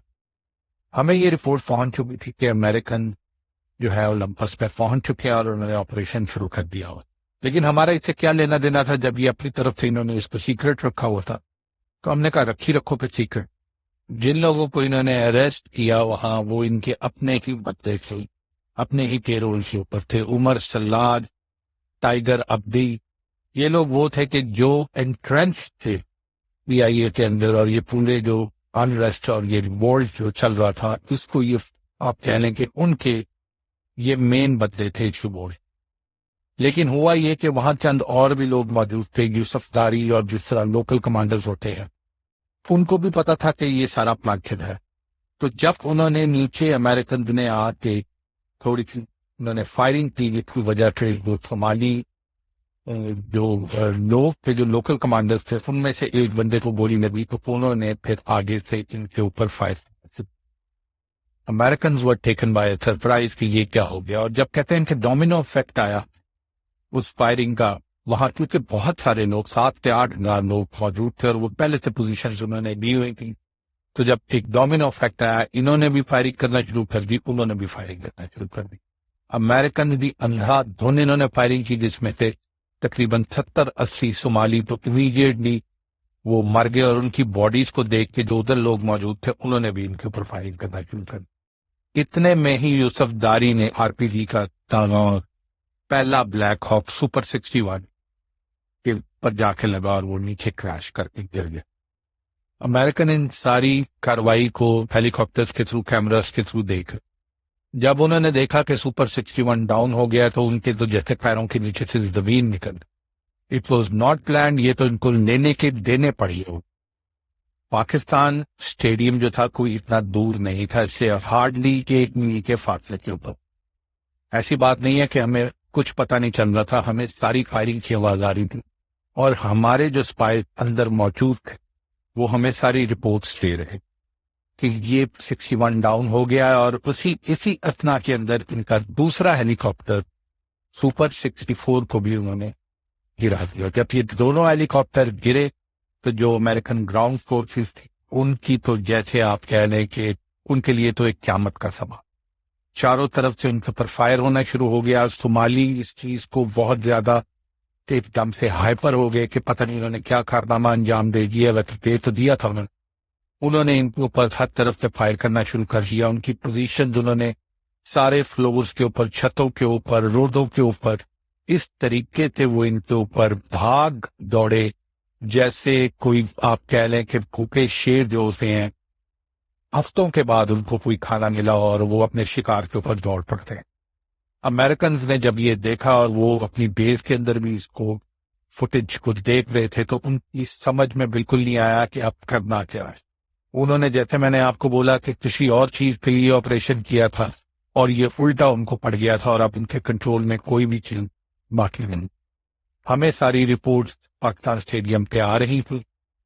ہمیں یہ رپورٹ پہنچ چکی تھی کہ امریکن جو ہے اولمپس پہ پہنچ چکے ہیں اور انہوں نے آپریشن شروع کر دیا ہوا، لیکن ہمارا اس سے کیا لینا دینا تھا؟ جب یہ اپنی طرف سے انہوں نے اس کو سیکرٹ رکھا ہوا تھا تو ہم نے کہا رکھو پہ سیکرٹ۔ جن لوگوں کو انہوں نے اریسٹ کیا وہاں، وہ ان کے اپنے ہی بندے تھے، اپنے ہی پیرول کے اوپر تھے۔ عمر سلاد، ٹائیگر عبدی، یہ لوگ وہ تھے کہ جو انٹرنس تھے PIA کے اندر، اور یہ پورے جو انریسٹ اور یہ ریوولٹ جو چل رہا تھا اس کو یہ آپ کہہ لیں کہ ان کے یہ مین بندے تھے ریوولٹ۔ لیکن ہوا یہ کہ وہاں چند اور بھی لوگ موجود تھے، یوسف داری اور جس طرح لوکل کمانڈرز ہوتے ہیں، ان کو بھی پتا تھا کہ یہ سارا پلانٹڈ ہے۔ تو جب انہوں نے نیچے امریکن نے آ کے تھوڑی سی انہوں نے فائرنگ کی، جس کی وجہ سے جو صومالی جو لوگ تھے، جو لوکل کمانڈرز تھے، ان میں سے ایک بندے کو گولی لگی، تو انہوں نے پھر آگے سے ان کے اوپر fire. Americans were taken by surprise کہ یہ کیا ہو گیا۔ اور جب کہتے ہیں کہ ڈومینو افیکٹ آیا اس فائرنگ کا، وہاں کیونکہ بہت سارے لوگ 7 سے 8 ہزار لوگ موجود تھے اور وہ پہلے سے پوزیشنز انہوں نے دی ہوئی تھی، تو جب ایک ڈومینو افیکٹ آیا، انہوں نے بھی فائرنگ کرنا شروع کر دی، انہوں نے بھی فائرنگ کرنا شروع کر دی۔ امریکن بھی اندھا دھن انہوں نے فائرنگ کی، جس میں سے تقریباً 70-80 صومالی تو امیڈیٹلی وہ مر گئے، اور ان کی باڈیز کو دیکھ کے جو ادھر لوگ موجود تھے انہوں نے بھی ان کے اوپر فائرنگ کرنا شروع کر دی۔ اتنے میں ہی یوسف داری نے RPG کا پہلا بلیک ہاک سپر 61 کے پر جا کے لگا اور وہ نیچے کریش کر کے گر گیا۔ امریکن ان ساری کاروائی کو ہیلی کاپٹرز کے تھرو، کیمراز کے تھرو دیکھ، جب انہوں نے دیکھا کہ سپر 61 ڈاؤن ہو گیا تو ان کے تو جیسے پیروں کے نیچے سے زمین نکل، اٹ واز ناٹ پلانڈ، یہ تو ان کو لینے کے دینے پڑی ہو۔ پاکستان اسٹیڈیم جو تھا کوئی اتنا دور نہیں تھا، اس سے ہارڈلی 1 میل کے فاصلے کے اوپر. ایسی بات نہیں ہے کہ ہمیں کچھ پتہ نہیں چل رہا تھا، ہمیں ساری فائرنگ کی آواز آ رہی تھی، اور ہمارے جو اسپائی اندر موجود تھے وہ ہمیں ساری رپورٹس دے رہے کہ یہ 61 ڈاؤن ہو گیا ہے. اور اسی اثنا کے اندر ان کا دوسرا ہیلی کاپٹر سپر 64 کو بھی انہوں نے گرا دیا. جب یہ دونوں ہیلی کاپٹر گرے تو جو امریکن گراؤنڈ فورسز تھی ان کی تو جیسے آپ کہہ لیں کہ ان کے لیے تو ایک قیامت کا سبا. چاروں طرف سے ان کے پر فائر ہونا شروع ہو گیا. صومالی اس چیز کو بہت زیادہ ایک دم سے ہائپر ہو گئے کہ پتہ نہیں انہوں نے کیا کارنامہ انجام دے دیا. ویسے دے تو دیا تھا انہوں نے ان کے اوپر ہر طرف سے فائر کرنا شروع کر دیا. ان کی پوزیشن انہوں نے سارے فلورز کے اوپر، چھتوں کے اوپر، روڈوں کے اوپر اس طریقے سے وہ ان کے اوپر بھاگ دوڑے جیسے کوئی آپ کہہ لیں کہ بھوکے شیر جو ہوتے ہیں، ہفتوں کے بعد ان کو کوئی کھانا ملا اور وہ اپنے شکار کے اوپر دوڑ پڑتے ہیں. امریکنز نے جب یہ دیکھا اور وہ اپنی بیس کے اندر بھی اس کو فوٹیج کو دیکھ رہے تھے تو ان کی سمجھ میں بالکل نہیں آیا کہ اب کرنا کیا ہے. انہوں نے، جیسے میں نے آپ کو بولا کہ کسی اور چیز پہ یہ آپریشن کیا تھا اور یہ الٹا ان کو پڑ گیا تھا اور اب ان کے کنٹرول میں کوئی بھی چیز باقی نہیں. ہمیں ساری رپورٹس پاکستان اسٹیڈیم پہ آ رہی تھی،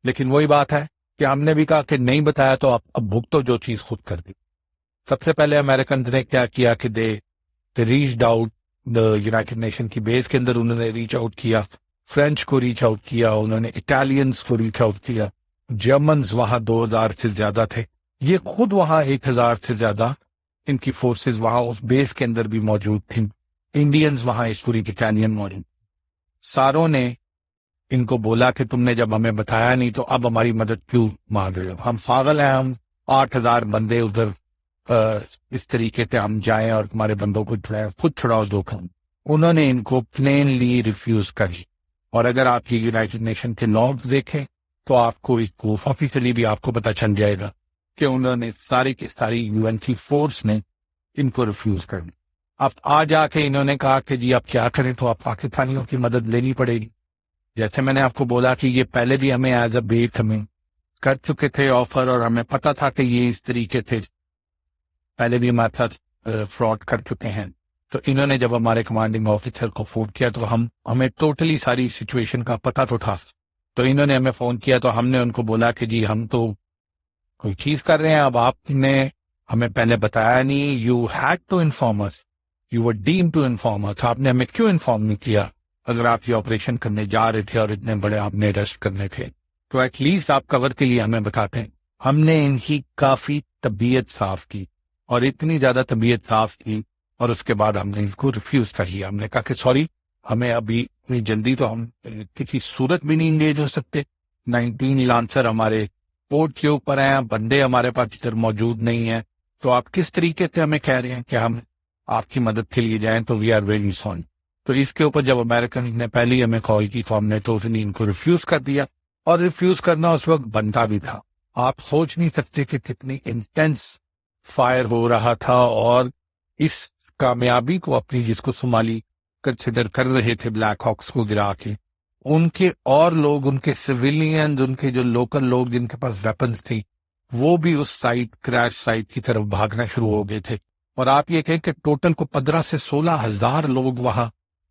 لیکن وہی بات ہے کہ ہم نے بھی کہا کہ نہیں بتایا تو اب بھگتو جو چیز خود کر دی. سب سے پہلے امریکنز نے کیا کیا کہ دے ریچڈ آؤٹ یونائٹڈ نیشن کی بیس کے اندر، انہوں نے ریچ آؤٹ کیا، فرینچ کو ریچ آؤٹ کیا، انہوں نے اٹالینز کو ریچ آؤٹ کیا، جرمنز وہاں 2000 سے زیادہ تھے، یہ خود وہاں 1000 سے زیادہ ان کی فورسز وہاں اس بیس کے اندر بھی موجود تھیں، انڈینز وہاں اس پوری اٹالین موجود. ساروں نے ان کو بولا کہ تم نے جب ہمیں بتایا نہیں تو اب ہماری مدد کیوں مانگ رہے ہو؟ ہم پاگل ہیں، ہم 8000 بندے ادھر اس طریقے سے ہم جائیں اور تمہارے بندوں کو خود چھڑاؤ دھوکہ. انہوں نے ان کو پلینلی ریفیوز کری. اور اگر آپ یہ یونائٹڈ نیشن کے لاگز دیکھیں تو آپ کو اس کو آفیشلی بھی آپ کو پتہ چل جائے گا کہ انہوں نے ساری کی ساری UN کی فورس نے ان کو ریفیوز کر دی. اب آ جا کے انہوں نے کہا کہ جی اب کیا کریں، تو آپ پاکستانیوں کی مدد لینی پڑے گی. جیسے میں نے آپ کو بولا کہ یہ پہلے بھی ہمیں ایز اے بیٹ ہمیں کر چکے تھے آفر، اور ہمیں پتہ تھا کہ یہ اس طریقے سے پہلے بھی ہمارے ساتھ فراڈ کر چکے ہیں. تو انہوں نے جب ہمارے کمانڈنگ آفیسر کو فون کیا تو ہمیں ٹوٹلی ساری سچویشن کا پتہ تو تھا. تو انہوں نے ہمیں فون کیا تو ہم نے ان کو بولا کہ جی ہم تو کوئی چیز کر رہے ہیں، اب آپ نے ہمیں پہلے بتایا نہیں. You had to inform us, you were deemed to inform us. آپ نے ہمیں کیوں انفارم نہیں کیا؟ اگر آپ یہ آپریشن کرنے جا رہے تھے اور اتنے بڑے آپ نے ریسٹ کرنے تھے تو ایٹ لیسٹ آپ کور کے لیے ہمیں بتاتے ہیں. ہم نے ان کی کافی طبیعت صاف کی، اور اتنی زیادہ طبیعت صاف کی، اور اس کے بعد ہم نے ان کو ریفیوز کر لیا. ہم نے کہا کہ سوری، ہمیں ابھی اتنی جلدی تو ہم کسی صورت بھی نہیں انگیج ہو سکتے. 19 لانسر ہمارے پورٹ کے اوپر ہیں، بندے ہمارے پاس ادھر موجود نہیں ہیں، تو آپ کس طریقے سے ہمیں کہہ رہے ہیں کہ ہم آپ کی مدد کے لیے جائیں؟ تو وی آر ویری سوری. تو اس کے اوپر جب امریکن نے پہلی ہمیں کال کی تو ہم نے تو ان کو ریفیوز کر دیا، اور ریفیوز کرنا اس وقت بنتا بھی تھا. آپ سوچ نہیں سکتے کہ کتنی انٹینس فائر ہو رہا تھا. اور اس کامیابی کو اپنی، جس کو صومالی کنسیڈر کر رہے تھے بلیک ہاکس کو گرا کے، ان کے اور لوگ، ان کے سویلین، ان کے جو لوکل لوگ جن کے پاس ویپنز تھی، وہ بھی اس سائٹ، کریش سائٹ کی طرف بھاگنا شروع ہو گئے تھے. اور آپ یہ کہیں کہ ٹوٹل کو 15 سے 16 ہزار لوگ وہاں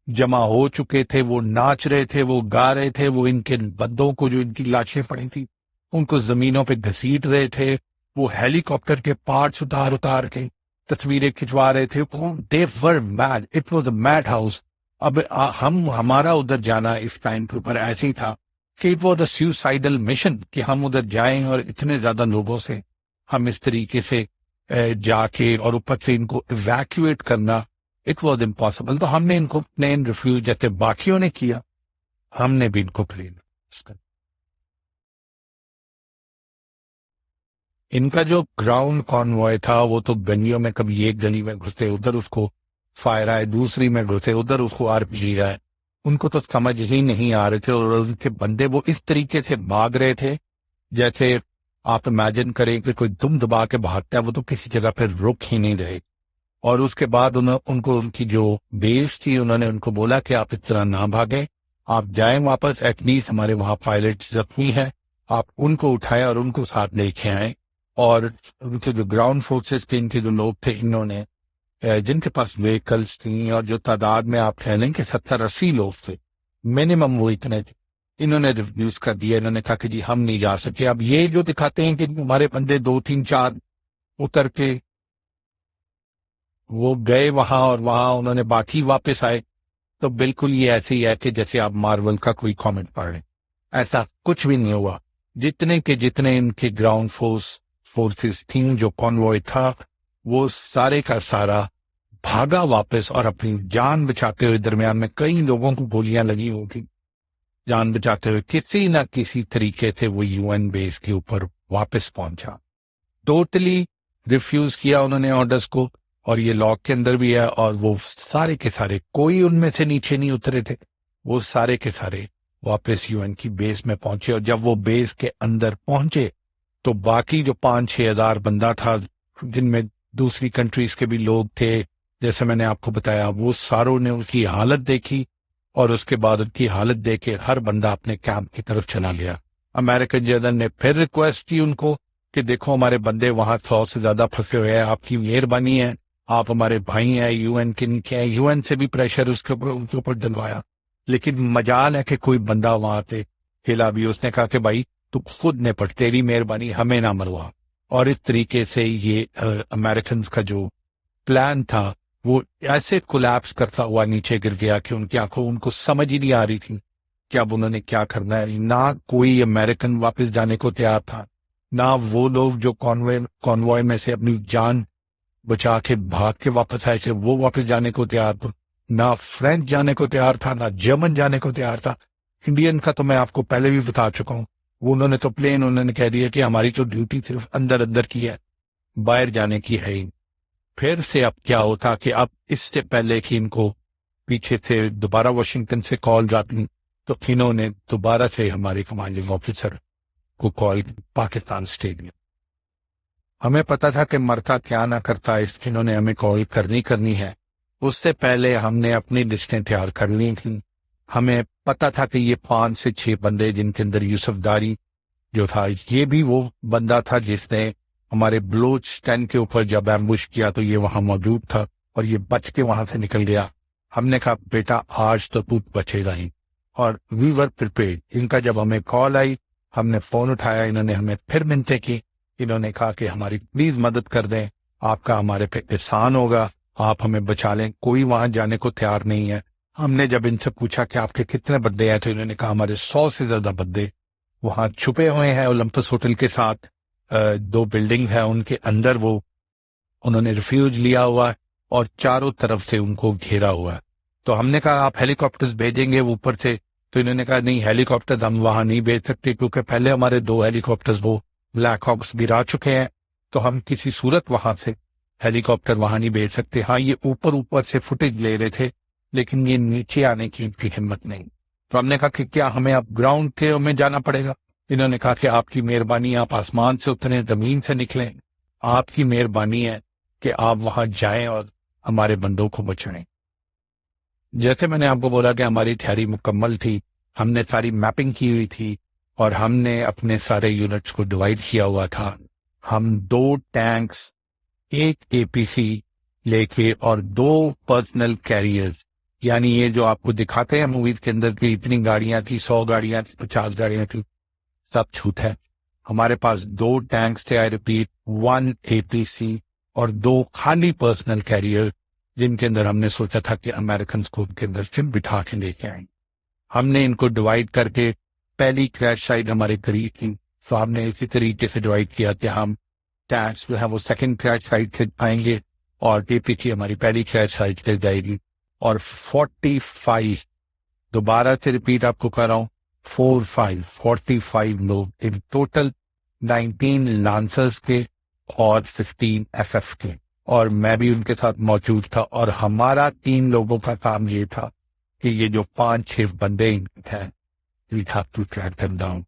جمع ہو چکے تھے. وہ ناچ رہے تھے، وہ گا رہے تھے، وہ ان کے بندوں کو، جو ان کی لاشیں پڑی تھی، ان کو زمینوں پہ گھسیٹ رہے تھے. وہ ہیلی کاپٹر کے پارٹس اتار کے تصویریں کھنچوا رہے تھے. They were mad. It was a mad house. اب ہمارا ادھر جانا اس ٹائم کے اوپر ایسے ہی تھا کہ اٹ واز اے سیوسائڈل مشن، کہ ہم ادھر جائیں اور اتنے زیادہ لوگوں سے ہم اس طریقے سے جا کے اور اوپر سے ان کو ایویکویٹ کرنا، اٹ واز امپاسبل. تو ہم نے ان کو پلین ریفیوز جیسے باقیوں نے کیا، ہم نے بھی ان کو پلین. ان کا جو گراؤنڈ کانوائے تھا وہ تو گلیوں میں، کبھی ایک گلی میں گھسے ادھر اس کو فائر آئے، دوسری میں گھسے ادھر اس کو RPG آئے. ان کو تو سمجھ ہی نہیں آ رہے تھے، اور ان کے بندے وہ اس طریقے سے بھاگ رہے تھے جیسے آپ امیجن کریں کہ کوئی دم دبا کے بھاگتا ہے، وہ تو کسی جگہ پہ رک ہی نہیں رہے. اور اس کے بعد ان کو ان کی جو بیس تھی، انہوں نے ان کو بولا کہ آپ اس طرح نہ بھاگیں، آپ جائیں واپس، ایٹ لیسٹ ہمارے وہاں پائلٹ زخمی ہے، آپ ان کو اٹھائے اور ان کو ساتھ لے کے آئے، اور ان کے جو گراؤنڈ فورسز کے ان کے جو لوگ تھے، انہوں نے جن کے پاس ویکلز تھیں اور جو تعداد میں آپ کہہ لیں کہ 70-80 لوگ تھے منیمم، وہ اتنے تھے، انہوں نے ریفیوز کر دیا. انہوں نے کہا کہ جی ہم نہیں جا سکے. اب یہ جو دکھاتے ہیں کہ ہمارے بندے 2-3-4 اتر کے وہ گئے وہاں اور وہاں انہوں نے باقی واپس آئے، تو بالکل یہ ایسے ہی ہے کہ جیسے آپ مارول کا کوئی کامنٹ پڑھ رہے ہیں. ایسا کچھ بھی نہیں ہوا. جتنے ان کے گراؤنڈ فورسز تھیں، جو کانوائے تھا، وہ سارے کا سارا بھاگا واپس، اور اپنی جان بچاتے ہوئے، درمیان میں کئی لوگوں کو گولیاں لگی ہوگی، جان بچاتے ہوئے کسی نہ کسی طریقے سے وہ یو این بیس کے اوپر واپس پہنچا. ٹوٹلی ریفیوز کیا انہوں نے آرڈرز کو، اور یہ لاک کے اندر بھی ہے. اور وہ سارے کے سارے، کوئی ان میں سے نیچے نہیں اترے تھے، وہ سارے کے سارے واپس یو این کی بیس میں پہنچے. اور جب وہ بیس کے اندر پہنچے تو باقی جو 5-6 ہزار بندہ تھا، جن میں دوسری کنٹریز کے بھی لوگ تھے، جیسے میں نے آپ کو بتایا، وہ ساروں نے اس کی حالت دیکھی، اور اس کے بعد ان کی حالت دیکھ کے ہر بندہ اپنے کیمپ کی طرف چلا گیا. امریکن جنرل نے پھر ریکویسٹ کی ان کو کہ دیکھو ہمارے بندے وہاں 100 سے زیادہ پھنسے ہوئے ہیں، آپ کی مہربانی ہے، آپ ہمارے بھائی ہیں، یو این کے نیچے ہیں. یو این سے بھی پریشر اس کے اوپر ڈلوایا، لیکن مجال ہے کہ کوئی بندہ وہاں سے ہلا بھی. اس نے کہا کہ بھائی تو خود نپٹ، تیری مہربانی، ہمیں نہ مروا. اور اس طریقے سے یہ امریکنز کا جو پلان تھا وہ ایسے کولیپس کرتا ہوا نیچے گر گیا کہ ان کی آنکھوں، ان کو سمجھ ہی نہیں آ رہی تھی کہ اب انہوں نے کیا کرنا ہے. نہ کوئی امریکن واپس جانے کو تیار تھا، نہ وہ لوگ جو کانوائے میں سے اپنی جان بچا کے بھاگ کے واپس آئے تھے وہ واپس جانے کو تیار تھا، نہ فرینچ جانے کو تیار تھا، نہ جرمن جانے کو تیار تھا. انڈین کا تو میں آپ کو پہلے بھی بتا چکا ہوں، وہ انہوں نے تو پلین انہوں نے کہہ دیا کہ ہماری تو ڈیوٹی صرف اندر کی ہے، باہر جانے کی ہے ہی. پھر سے اب کیا ہوتا کہ اب اس سے پہلے کہ ان کو پیچھے سے دوبارہ واشنگٹن سے کال جاتی، تو انہوں نے دوبارہ سے ہمارے کمانڈنگ آفیسر کو کال، پاکستان اسٹیڈیم. ہمیں پتا تھا کہ مرتا کیا نہ کرتا، اس انہوں نے ہمیں کال کرنی ہے. اس سے پہلے ہم نے اپنی لسٹیں تیار کر لی تھیں. ہمیں پتا تھا کہ یہ 5 سے 6 بندے، جن کے اندر یوسف داری جو تھا، یہ بھی وہ بندہ تھا جس نے ہمارے بلوچ 10 کے اوپر جب ایمبوش کیا تو یہ وہاں موجود تھا، اور یہ بچ کے وہاں سے نکل گیا. ہم نے کہا بیٹا آج تو تو بچے گا ہی، اور وی ور پریپیئرڈ. ان کا جب ہمیں کال آئی، ہم نے فون اٹھایا، انہوں نے ہمیں پھر منتیں کی. انہوں نے کہا کہ ہماری پلیز مدد کر دیں، آپ کا ہمارے پہ احسان ہوگا، آپ ہمیں بچا لیں. کوئی وہاں جانے کو تیار نہیں ہے. ہم نے جب ان سے پوچھا کہ آپ کے کتنے بندے ہیں، تو انہوں نے کہا ہمارے 100 سے زیادہ بندے وہاں چھپے ہوئے ہیں اولمپس ہوٹل کے ساتھ. 2 بلڈنگ ہیں ان کے اندر، وہ انہوں نے ریفیوج لیا ہوا ہے اور چاروں طرف سے ان کو گھیرا ہوا ہے. تو ہم نے کہا آپ ہیلی کاپٹرز بھیجیں گے اوپر سے؟ تو انہوں نے کہا نہیں، ہیلی کاپٹر ہم وہاں نہیں بھیج سکتے، کیونکہ پہلے ہمارے 2 ہیلی کاپٹرز وہ بلیک ہاکس گرا چکے ہیں، تو ہم کسی صورت وہاں سے ہیلی کاپٹر وہاں نہیں بھیج سکتے. ہاں یہ اوپر سے فوٹیج لے رہے تھے، لیکن یہ نیچے آنے کی ان کی ہمت نہیں. تو ہم نے کہا کہ کیا ہمیں اب گراؤنڈ کے میں جانا پڑے گا؟ انہوں نے کہا کہ آپ کی مہربانی، آپ آسمان سے اتریں، زمین سے نکلیں، آپ کی مہربانی ہے کہ آپ وہاں جائیں اور ہمارے بندوں کو بچائیں. جیسے میں نے آپ کو بولا کہ ہماری تیاری مکمل تھی، ہم نے ساری میپنگ کی ہوئی تھی، اور ہم نے اپنے سارے یونٹس کو ڈیوائیڈ کیا ہوا تھا. ہم 2 ٹینکس، 1 APC لے کے، اور 2 پرسنل کیریئرز، یعنی یہ جو آپ کو دکھاتے ہیں موویز کے اندر کہ اتنی گاڑیاں تھی، 100 گاڑیاں تھی، 50 گاڑیاں تھی، سب جھوٹ ہے. ہمارے پاس 2 ٹینکس تھے، آئی ریپیٹ 1 APC، اور 2 خالی پرسنل کیریئر، جن کے اندر ہم نے سوچا تھا کہ امریکنز کو ان کے اندر سے بٹھا کے لے کے آئیں. ہم نے ان کو ڈیوائیڈ کر کے، پہلی کریش سائٹ ہمارے قریب تھی، تو ہم نے اسی طریقے سے ڈیوائیڈ کیا کہ ہم ٹینکس جو ہے وہ سیکنڈ کریش سائٹ سے آئیں گے، اور APC ہماری پہلی کریش سائٹ سے جائے گی. اور 45، دوبارہ سے ریپیٹ آپ کو کر رہا ہوں، 45 لوگ ان ٹوٹل، 19 لانسرز کے اور 15 FF کے، اور میں بھی ان کے ساتھ موجود تھا. اور ہمارا 3 لوگوں کا کام یہ تھا کہ یہ جو 5-6 بندے ہیں، we have to track them down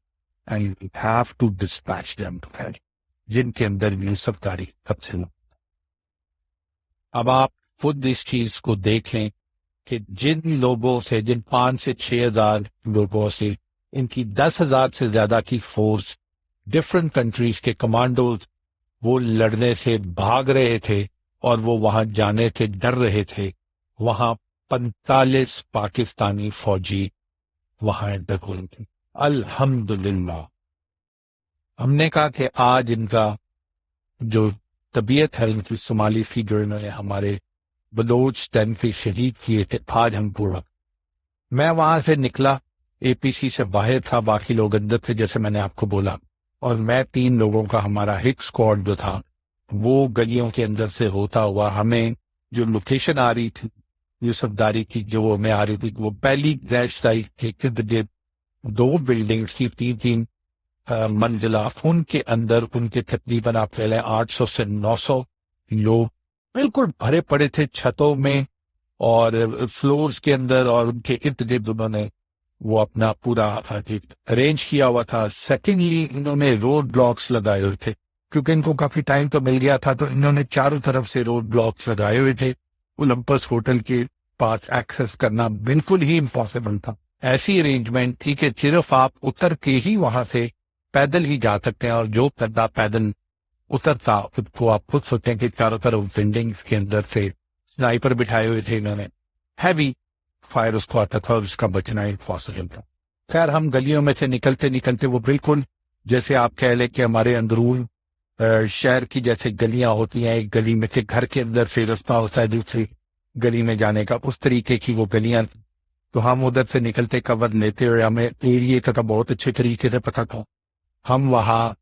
and we have to dispatch them to hell، جن کے اندر یوسف داری سب سے. اب آپ خود اس چیز کو دیکھ لیں کہ جن لوگوں سے، جن 5 سے 6 ہزار لوگوں سے ان کی 10,000 سے زیادہ کی فورس، ڈفرنٹ کنٹریز کے کمانڈوز، وہ لڑنے سے بھاگ رہے تھے اور وہ وہاں جانے سے ڈر رہے تھے. وہاں 45 پاکستانی فوجی وہاں ڈھکول تھے. الحمدللہ ہم نے کہا کہ آج ان کا جو طبیعت ہے، ان کی صومالی کی، جو انہوں نے ہمارے بلوچ ٹینفی شہید کیے تھے، آج ہم پورا. میں وہاں سے نکلا، اے پی سی سے باہر تھا، باقی لوگ اندر تھے جیسے میں نے آپ کو بولا، اور میں 3 لوگوں کا ہمارا ہک اسکواڈ جو تھا وہ گلیوں کے اندر سے ہوتا ہوا، ہمیں جو لوکیشن آ رہی تھی یوسف داری کی، جو ہمیں آ رہی تھی، وہ پہلی گریش سائٹ کے 2 بلڈنگز کی 3 منزلہ، ان کے اندر ان کے تقریباً آپ کہہ لیں 800 سے 900 لوگ بالکل بھرے پڑے تھے چھتوں میں اور فلورز کے اندر، اور ان کے ارد گرد انہوں نے وہ اپنا پورا ارینج کیا ہوا تھا. سیکنڈلی انہوں نے روڈ بلاکس لگائے ہوئے تھے، کیونکہ ان کو کافی ٹائم تو مل گیا تھا، تو انہوں نے چاروں طرف سے روڈ بلاکس لگائے ہوئے تھے. اولمپس ہوٹل کے پاس ایکسس کرنا بالکل ہی امپاسبل تھا. ایسی ارینجمنٹ تھی کہ صرف آپ اتر کے ہی وہاں سے پیدل ہی جا سکتے ہیں، اور جو بندہ پیدل اترتا خود کو آپ خود سوچیں کہ چاروں طرف بلڈنگز کے اندر سے سنائپر بٹھائے ہوئے تھے انہوں نے، ہیوی فائر اس کو آتا تھا اور اس کا بچنا امپاسبل تھا. خیر ہم گلیوں میں سے نکلتے وہ بالکل جیسے آپ کہہ لیں کہ ہمارے اندرون شہر کی جیسے گلیاں ہوتی ہیں، ایک گلی میں سے گھر کے اندر سے رستہ ہوتا ہے دوسری گلی میں جانے کا، اس طریقے کی وہ گلیاں. تو ہم ادھر سے نکلتے کور لیتے ہوئے، ہمیں ایریے کا بہت اچھے طریقے سے پتہ تھا. ہم وہاں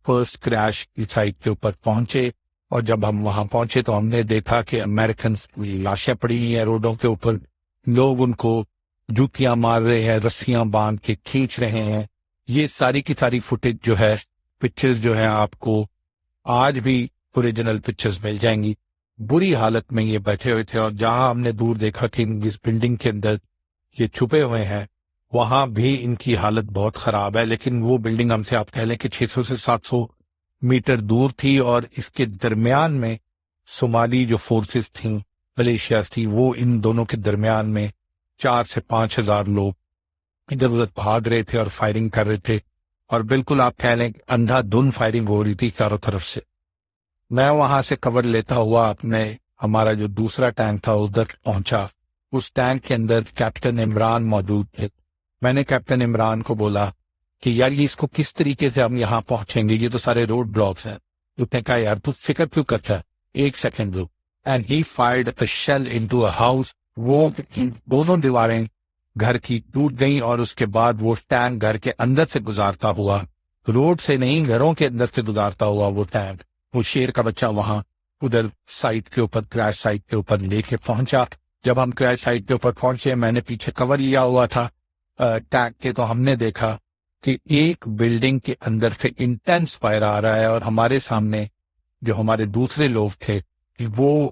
فرسٹ کریش کی سائٹ کے اوپر پہنچے، اور جب ہم وہاں پہنچے تو ہم نے دیکھا کہ امریکنز کی لاشیں پڑی ہوئی ہیں روڈوں کے اوپر، لوگ ان کو جوتیاں مار رہے ہیں، رسیاں باندھ کے کھینچ رہے ہیں. یہ ساری کی ساری فوٹیج جو ہے، پکچرز جو ہیں، آپ کو آج بھی اوریجنل پکچرز مل جائیں گی. بری حالت میں یہ بیٹھے ہوئے تھے، اور جہاں ہم نے دور دیکھا کہ اس بلڈنگ کے اندر یہ چھپے ہوئے ہیں، وہاں بھی ان کی حالت بہت خراب ہے. لیکن وہ بلڈنگ ہم سے آپ کہہ لیں کہ 600 سے 700 میٹر دور تھی، اور اس کے درمیان میں صومالی جو فورسز تھیں، ملیشیاز تھی، وہ ان دونوں کے درمیان میں 4 سے 5 ہزار لوگ ادھر ادھر بھاگ رہے تھے اور فائرنگ کر رہے تھے، اور بالکل آپ کہہ لیں کہ اندھا دھند فائرنگ ہو رہی تھی چاروں طرف سے. میں وہاں سے کور لیتا ہوا اپنے ہمارا جو دوسرا ٹینک تھا ادھر پہنچا. اس ٹینک کے اندر کیپٹن عمران موجود تھے. میں نے کیپٹن عمران کو بولا کہ یار یہ اس کو کس طریقے سے ہم یہاں پہنچیں گے، یہ تو سارے روڈ بلاکس ہیں. اس نے کہا یار تو فکر کیوں کرتا ہے، ایک سیکنڈ رک. And he fired a shell into a house. وہ دونوں دیواریں گھر کی ٹوٹ گئیں، اور اس کے بعد وہ ٹینک گھر کے اندر سے گزارتا ہوا، روڈ سے نہیں گھروں کے اندر سے گزارتا ہوا وہ ٹینک، وہ شیر کا بچہ وہاں ادھر سائٹ کے اوپر، کریش سائٹ کے اوپر لے کے پہنچا. جب ہم کریش سائٹ کے اوپر پہنچے، میں نے پیچھے کور لیا ہوا تھا ٹینک کے، تو ہم نے دیکھا کہ ایک بلڈنگ کے اندر سے انٹینس فائر آ رہا ہے، اور ہمارے سامنے جو ہمارے دوسرے لوگ تھے وہ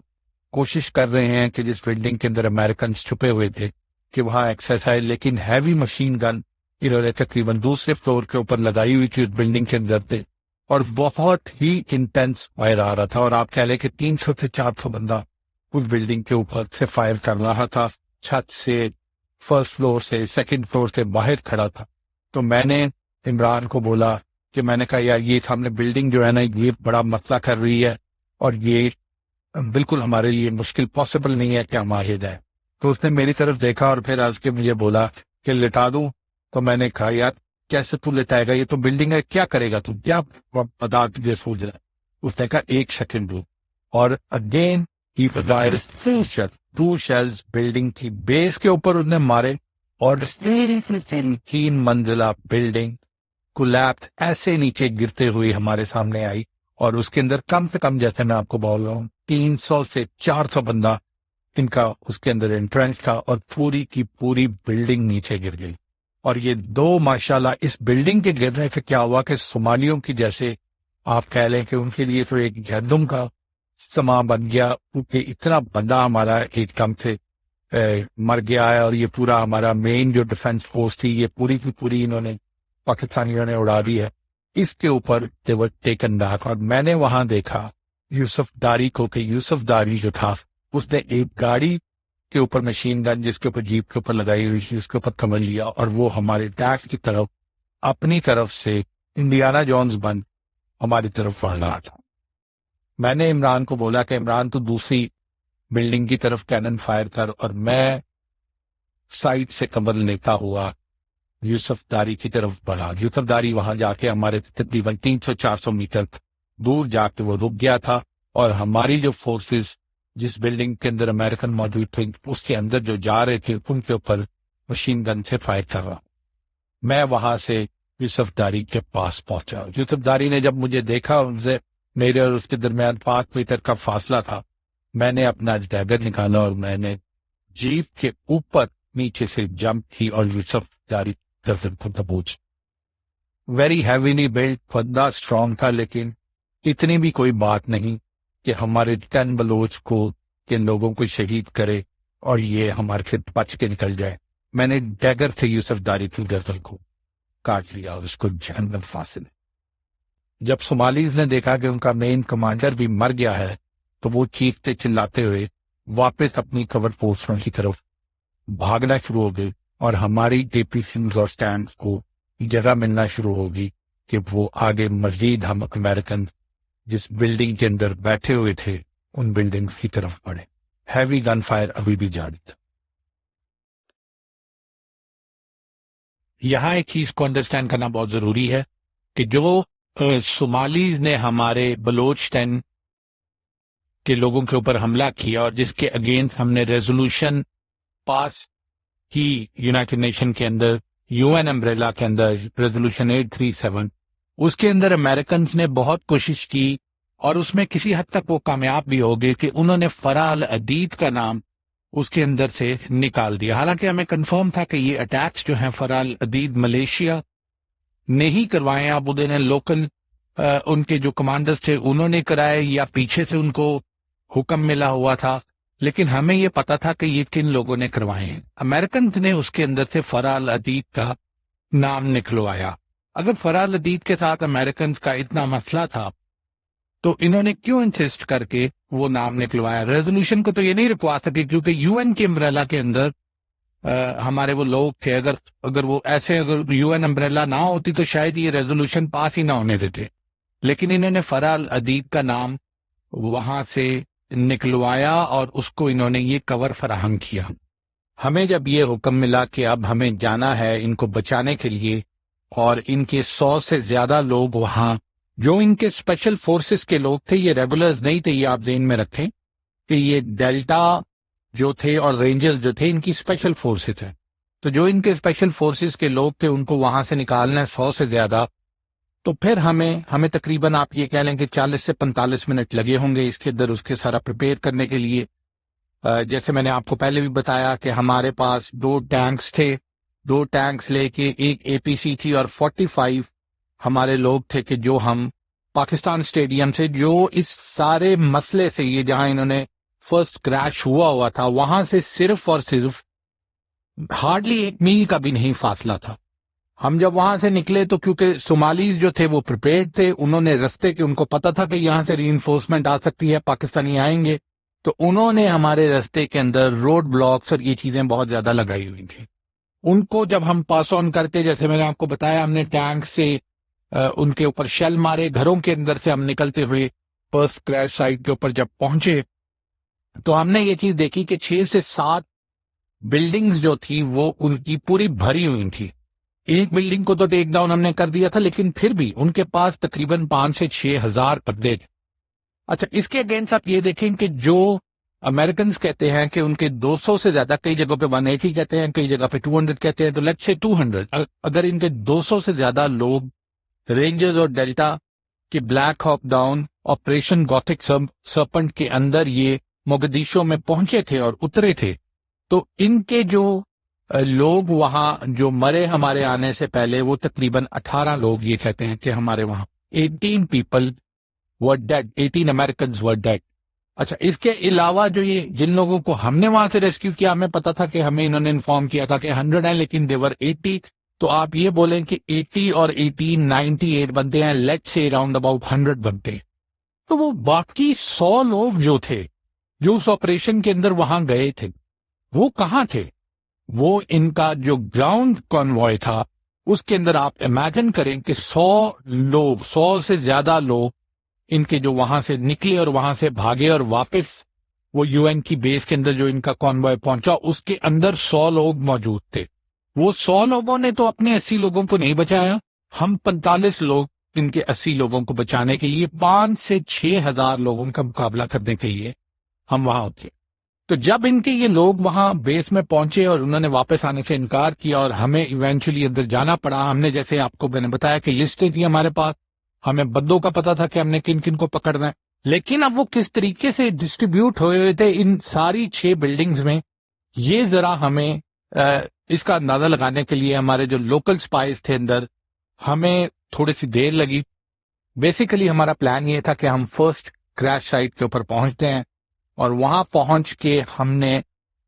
کوشش کر رہے ہیں کہ جس بلڈنگ کے اندر امریکنز چھپے ہوئے تھے کہ وہاں ایکسیس ہے، لیکن ہیوی مشین گن انہوں نے تقریباً دوسرے فلور کے اوپر لگائی ہوئی تھی اس بلڈنگ کے اندر تھے، اور بہت ہی انٹینس فائر آ رہا تھا. اور آپ کہہ لیں کہ 300 سے 400 بندہ اس بلڈنگ کے اوپر سے فائر کر رہا تھا، چھت سے، فرسٹ فلور سے، سیکنڈ فلور سے باہر کھڑا تھا. تو میں نے عمران کو بولا کہ میں نے کہا یار یہ سامنے بلڈنگ جو ہے نا یہ بڑا مسئلہ کر رہی ہے، اور یہ بالکل ہمارے لیے مشکل پاسبل نہیں ہے کہ ہم آگے جائیں. تو اس نے میری طرف دیکھا اور پھر آج کے مجھے بولا کہ لٹا دوں. تو میں نے کہا یار کیسے تو لٹائے گا، یہ تو بلڈنگ ہے، کیا کرے گا تو، کیا بتا تجھے سوچ رہا ہے. اس نے کہا ایک سیکنڈ دو، اور again he fired 2 shells building کی بیس کے اوپر انہوں نے مارے، اور 3 منزلہ بلڈنگ کولیپس ایسے نیچے گرتے ہوئے ہمارے سامنے آئی، اور اس کے اندر کم سے کم جیسے میں آپ کو بول رہا ہوں 300 سے 400 بندہ ان کا اس کے اندر انٹرنچ تھا، اور پوری کی پوری بلڈنگ نیچے گر گئی. اور یہ 2 ماشاءاللہ اس بلڈنگ کے گرنے سے کیا ہوا کہ صومالیوں کی جیسے آپ کہہ لیں کہ ان کے لیے تو ایک گندم کا سما بن گیا، کیونکہ اتنا بندہ ہمارا ایک دم سے مر گیا ہے، اور یہ پورا ہمارا مین جو ڈیفنس فورس تھی یہ پوری کی پوری انہوں نے پاکستانیوں نے اڑا دی ہے. اس کے اوپر they were taken back. اور میں نے وہاں دیکھا یوسف داری کو کہ یوسف داری جو تھا اس نے ایک گاڑی کے اوپر مشین گن جس کے اوپر جیپ کے اوپر لگائی ہوئی تھی اس کے اوپر کمر لیا اور وہ ہمارے ٹیکس کی طرف اپنی طرف سے انڈیانا جونز بن ہماری طرف بڑھ رہا تھا. میں نے عمران کو بولا کہ عمران تو دوسری بلڈنگ کی طرف کینن فائر کر، اور میں سائٹ سے کمر لیتا ہوا یوسف داری کی طرف بڑھا. یوسف داری وہاں جا کے ہمارے تقریباً 300-400 میٹر دور جا کے وہ رک گیا تھا، اور ہماری جو فورسز جس بلڈنگ کے اندر امریکن موجود تھے اس کے اندر جو جا رہے تھے ان کے اوپر مشین گن سے فائر کر رہا. میں وہاں سے یوسف داری کے پاس پہنچا. یوسف داری نے جب مجھے دیکھا، ان سے میرے اور اس کے درمیان 5 میٹر کا فاصلہ تھا، میں نے اپنا ڈیگر نکالا اور میں نے جیپ کے اوپر نیچے سے جمپ کی اور یوسف داری گردن کو دبوچ. ویری ہیویلی بلڈ بندہ، اسٹرانگ تھا، لیکن اتنی بھی کوئی بات نہیں کہ ہمارے 10 بلوچ کو کہ لوگوں کو شہید کرے اور یہ ہمارے سے بچ کے نکل جائے. میں نے ڈیگر سے یوسف داری کی گردن کو کاٹ لیا اور اس کو جان میں فاصل. جب صومالیز نے دیکھا کہ ان کا مین کمانڈر بھی مر گیا ہے تو وہ چیختے چلاتے ہوئے واپس اپنی کور پوسٹوں کی طرف بھاگنا شروع ہو گئے، اور ہماری ڈی پی سیز اور سٹینڈ کو جگہ ملنا شروع ہوگی کہ وہ آگے مزید ہم امریکن جس بلڈنگ کے اندر بیٹھے ہوئے تھے ان بلڈنگ کی طرف بڑھے. ہیوی گن فائر ابھی بھی جاری تھا. یہاں ایک چیز کو انڈرسٹینڈ کرنا بہت ضروری ہے کہ جو صومالیز نے ہمارے بلوچستان کے لوگوں کے اوپر حملہ کیا اور جس کے اگینسٹ ہم نے ریزولوشن پاس کی یونائٹڈ نیشن کے اندر، یو این امبریلا کے اندر، ریزولوشن 837، اس کے اندر امریکنز نے بہت کوشش کی اور اس میں کسی حد تک وہ کامیاب بھی ہو گئے کہ انہوں نے فرح العدید کا نام اس کے اندر سے نکال دیا. حالانکہ ہمیں کنفرم تھا کہ یہ اٹیکس جو ہیں فرح العدید ملیشیا نے ہی کروائے. اب ادھر لوکل ان کے جو کمانڈرز تھے انہوں نے کرائے یا پیچھے سے ان کو حکم ملا ہوا تھا، لیکن ہمیں یہ پتا تھا کہ یہ کن لوگوں نے کروائے ہیں. امریکنز نے اس کے اندر سے فرح العدید کا نام نکلوایا. اگر فرح العدید کے ساتھ امریکنز کا اتنا مسئلہ تھا تو انہوں نے کیوں انسسٹ کر کے وہ نام نکلوایا؟ ریزولوشن کو تو یہ نہیں رکوا سکے کیونکہ یو این کے امبریلا کے اندر ہمارے وہ لوگ تھے. اگر وہ ایسے اگر یو این امبریلا نہ ہوتی تو شاید یہ ریزولوشن پاس ہی نہ ہونے دیتے، لیکن انہوں نے فرح العدید کا نام وہاں سے نکلوایا اور اس کو انہوں نے یہ کور فراہم کیا. ہمیں جب یہ حکم ملا کہ اب ہمیں جانا ہے ان کو بچانے کے لیے، اور ان کے 100 سے زیادہ لوگ وہاں جو ان کے اسپیشل فورسز کے لوگ تھے، یہ ریگولرز نہیں تھے، یہ آپ ذہن میں رکھیں کہ یہ ڈیلٹا جو تھے اور رینجرز جو تھے ان کی اسپیشل فورسز ہیں. تو جو ان کے اسپیشل فورسز کے لوگ تھے ان کو وہاں سے نکالنا ہے 100 سے زیادہ. تو پھر ہمیں تقریباً آپ یہ کہہ لیں کہ 40 سے 45 منٹ لگے ہوں گے اس کے اندر اس کے سارا پریپیئر کرنے کے لیے. جیسے میں نے آپ کو پہلے بھی بتایا کہ ہمارے پاس 2 ٹینکس تھے، 2 ٹینکس لے کے ایک اے پی سی تھی، اور 45 ہمارے لوگ تھے کہ جو ہم پاکستان اسٹیڈیم سے جو اس سارے مسئلے سے یہ جہاں انہوں نے فرسٹ کریش ہوا تھا وہاں سے صرف اور صرف ہارڈلی 1 میل کا بھی نہیں فاصلہ تھا. ہم جب وہاں سے نکلے تو کیونکہ صومالیز جو تھے وہ پریپیئرڈ تھے، انہوں نے رستے کے ان کو پتا تھا کہ یہاں سے ری انفورسمنٹ آ سکتی ہے، پاکستانی آئیں گے، تو انہوں نے ہمارے رستے کے اندر روڈ بلاکس اور یہ چیزیں بہت زیادہ لگائی ہوئی تھیں. ان کو جب ہم پاس آن کر کے، جیسے میں نے آپ کو بتایا، ہم نے ٹینک سے ان کے اوپر شیل مارے، گھروں کے اندر سے ہم نکلتے ہوئے فرسٹ کریش سائٹ کے اوپر جب پہنچے تو ہم نے یہ چیز دیکھی کہ 6 سے 7 بلڈنگز جو تھی وہ ان کی پوری بھری ہوئی تھی. ایک بلڈنگ کو تو ٹیک ڈاؤن ہم نے کر دیا تھا، لیکن پھر بھی ان کے پاس تقریباً 5 سے 6 ہزار بندے تھے. اچھا، اس کے اگینسٹ آپ یہ دیکھیں کہ جو امریکنز کہتے ہیں کہ ان کے 200 سے زیادہ، کئی جگہوں پہ 180 کہتے ہیں، کئی جگہ پہ 200 کہتے ہیں، تو لیٹس سے 200، اگر ان کے 200 سے زیادہ لوگ رینجرز اور ڈیلٹا کے black Hawk down operation Gothic سرپنٹ کے اندر یہ موگدیشو میں پہنچے تھے اور اترے تھے، تو ان کے جو لوگ وہاں جو مرے ہمارے آنے سے پہلے وہ تقریباً 18 لوگ یہ کہتے ہیں کہ ہمارے وہاں 18 people were dead, 18 Americans were dead. اچھا، اس کے علاوہ جو یہ جن لوگوں کو ہم نے وہاں سے ریسکیو کیا، ہمیں پتا تھا کہ ہمیں انہوں نے انفارم کیا تھا کہ 100 ہیں، لیکن they were 80. تو آپ یہ بولیں کہ 80 اور 18 98 بندے ہیں، لیٹ سے اراؤنڈ اباؤٹ 100 بندے. تو وہ باقی 100 لوگ جو تھے جو اس آپریشن کے اندر وہاں گئے تھے، وہ کہاں تھے؟ وہ ان کا جو گراؤنڈ کانوائے تھا اس کے اندر آپ امیجن کریں کہ 100 سے زیادہ لوگ ان کے جو وہاں سے نکلے اور وہاں سے بھاگے اور واپس وہ یو این کی بیس کے اندر جو ان کا کانوائے پہنچا اس کے اندر 100 لوگ موجود تھے. وہ 100 لوگوں نے تو اپنے 80 لوگوں کو نہیں بچایا. ہم 45 لوگ ان کے 80 لوگوں کو بچانے کے لیے 5 سے 6 ہزار لوگوں کا مقابلہ کرنے کے لیے ہم وہاں ہوتے. تو جب ان کے یہ لوگ وہاں بیس میں پہنچے اور انہوں نے واپس آنے سے انکار کیا اور ہمیں ایونچولی اندر جانا پڑا. ہم نے جیسے آپ کو میں نے بتایا کہ لسٹیں تھی ہمارے پاس, ہمیں بندوں کا پتا تھا کہ ہم نے کن کن کو پکڑنا ہے, لیکن اب وہ کس طریقے سے ڈسٹریبیوٹ ہوئے تھے ان ساری 6 بلڈنگز میں, یہ ذرا ہمیں اس کا اندازہ لگانے کے لیے ہمارے جو لوکل سپائز تھے اندر ہمیں تھوڑی سی دیر لگی. بیسیکلی ہمارا پلان یہ تھا کہ ہم فرسٹ کریش سائٹ کے اوپر پہنچتے ہیں اور وہاں پہنچ کے ہم نے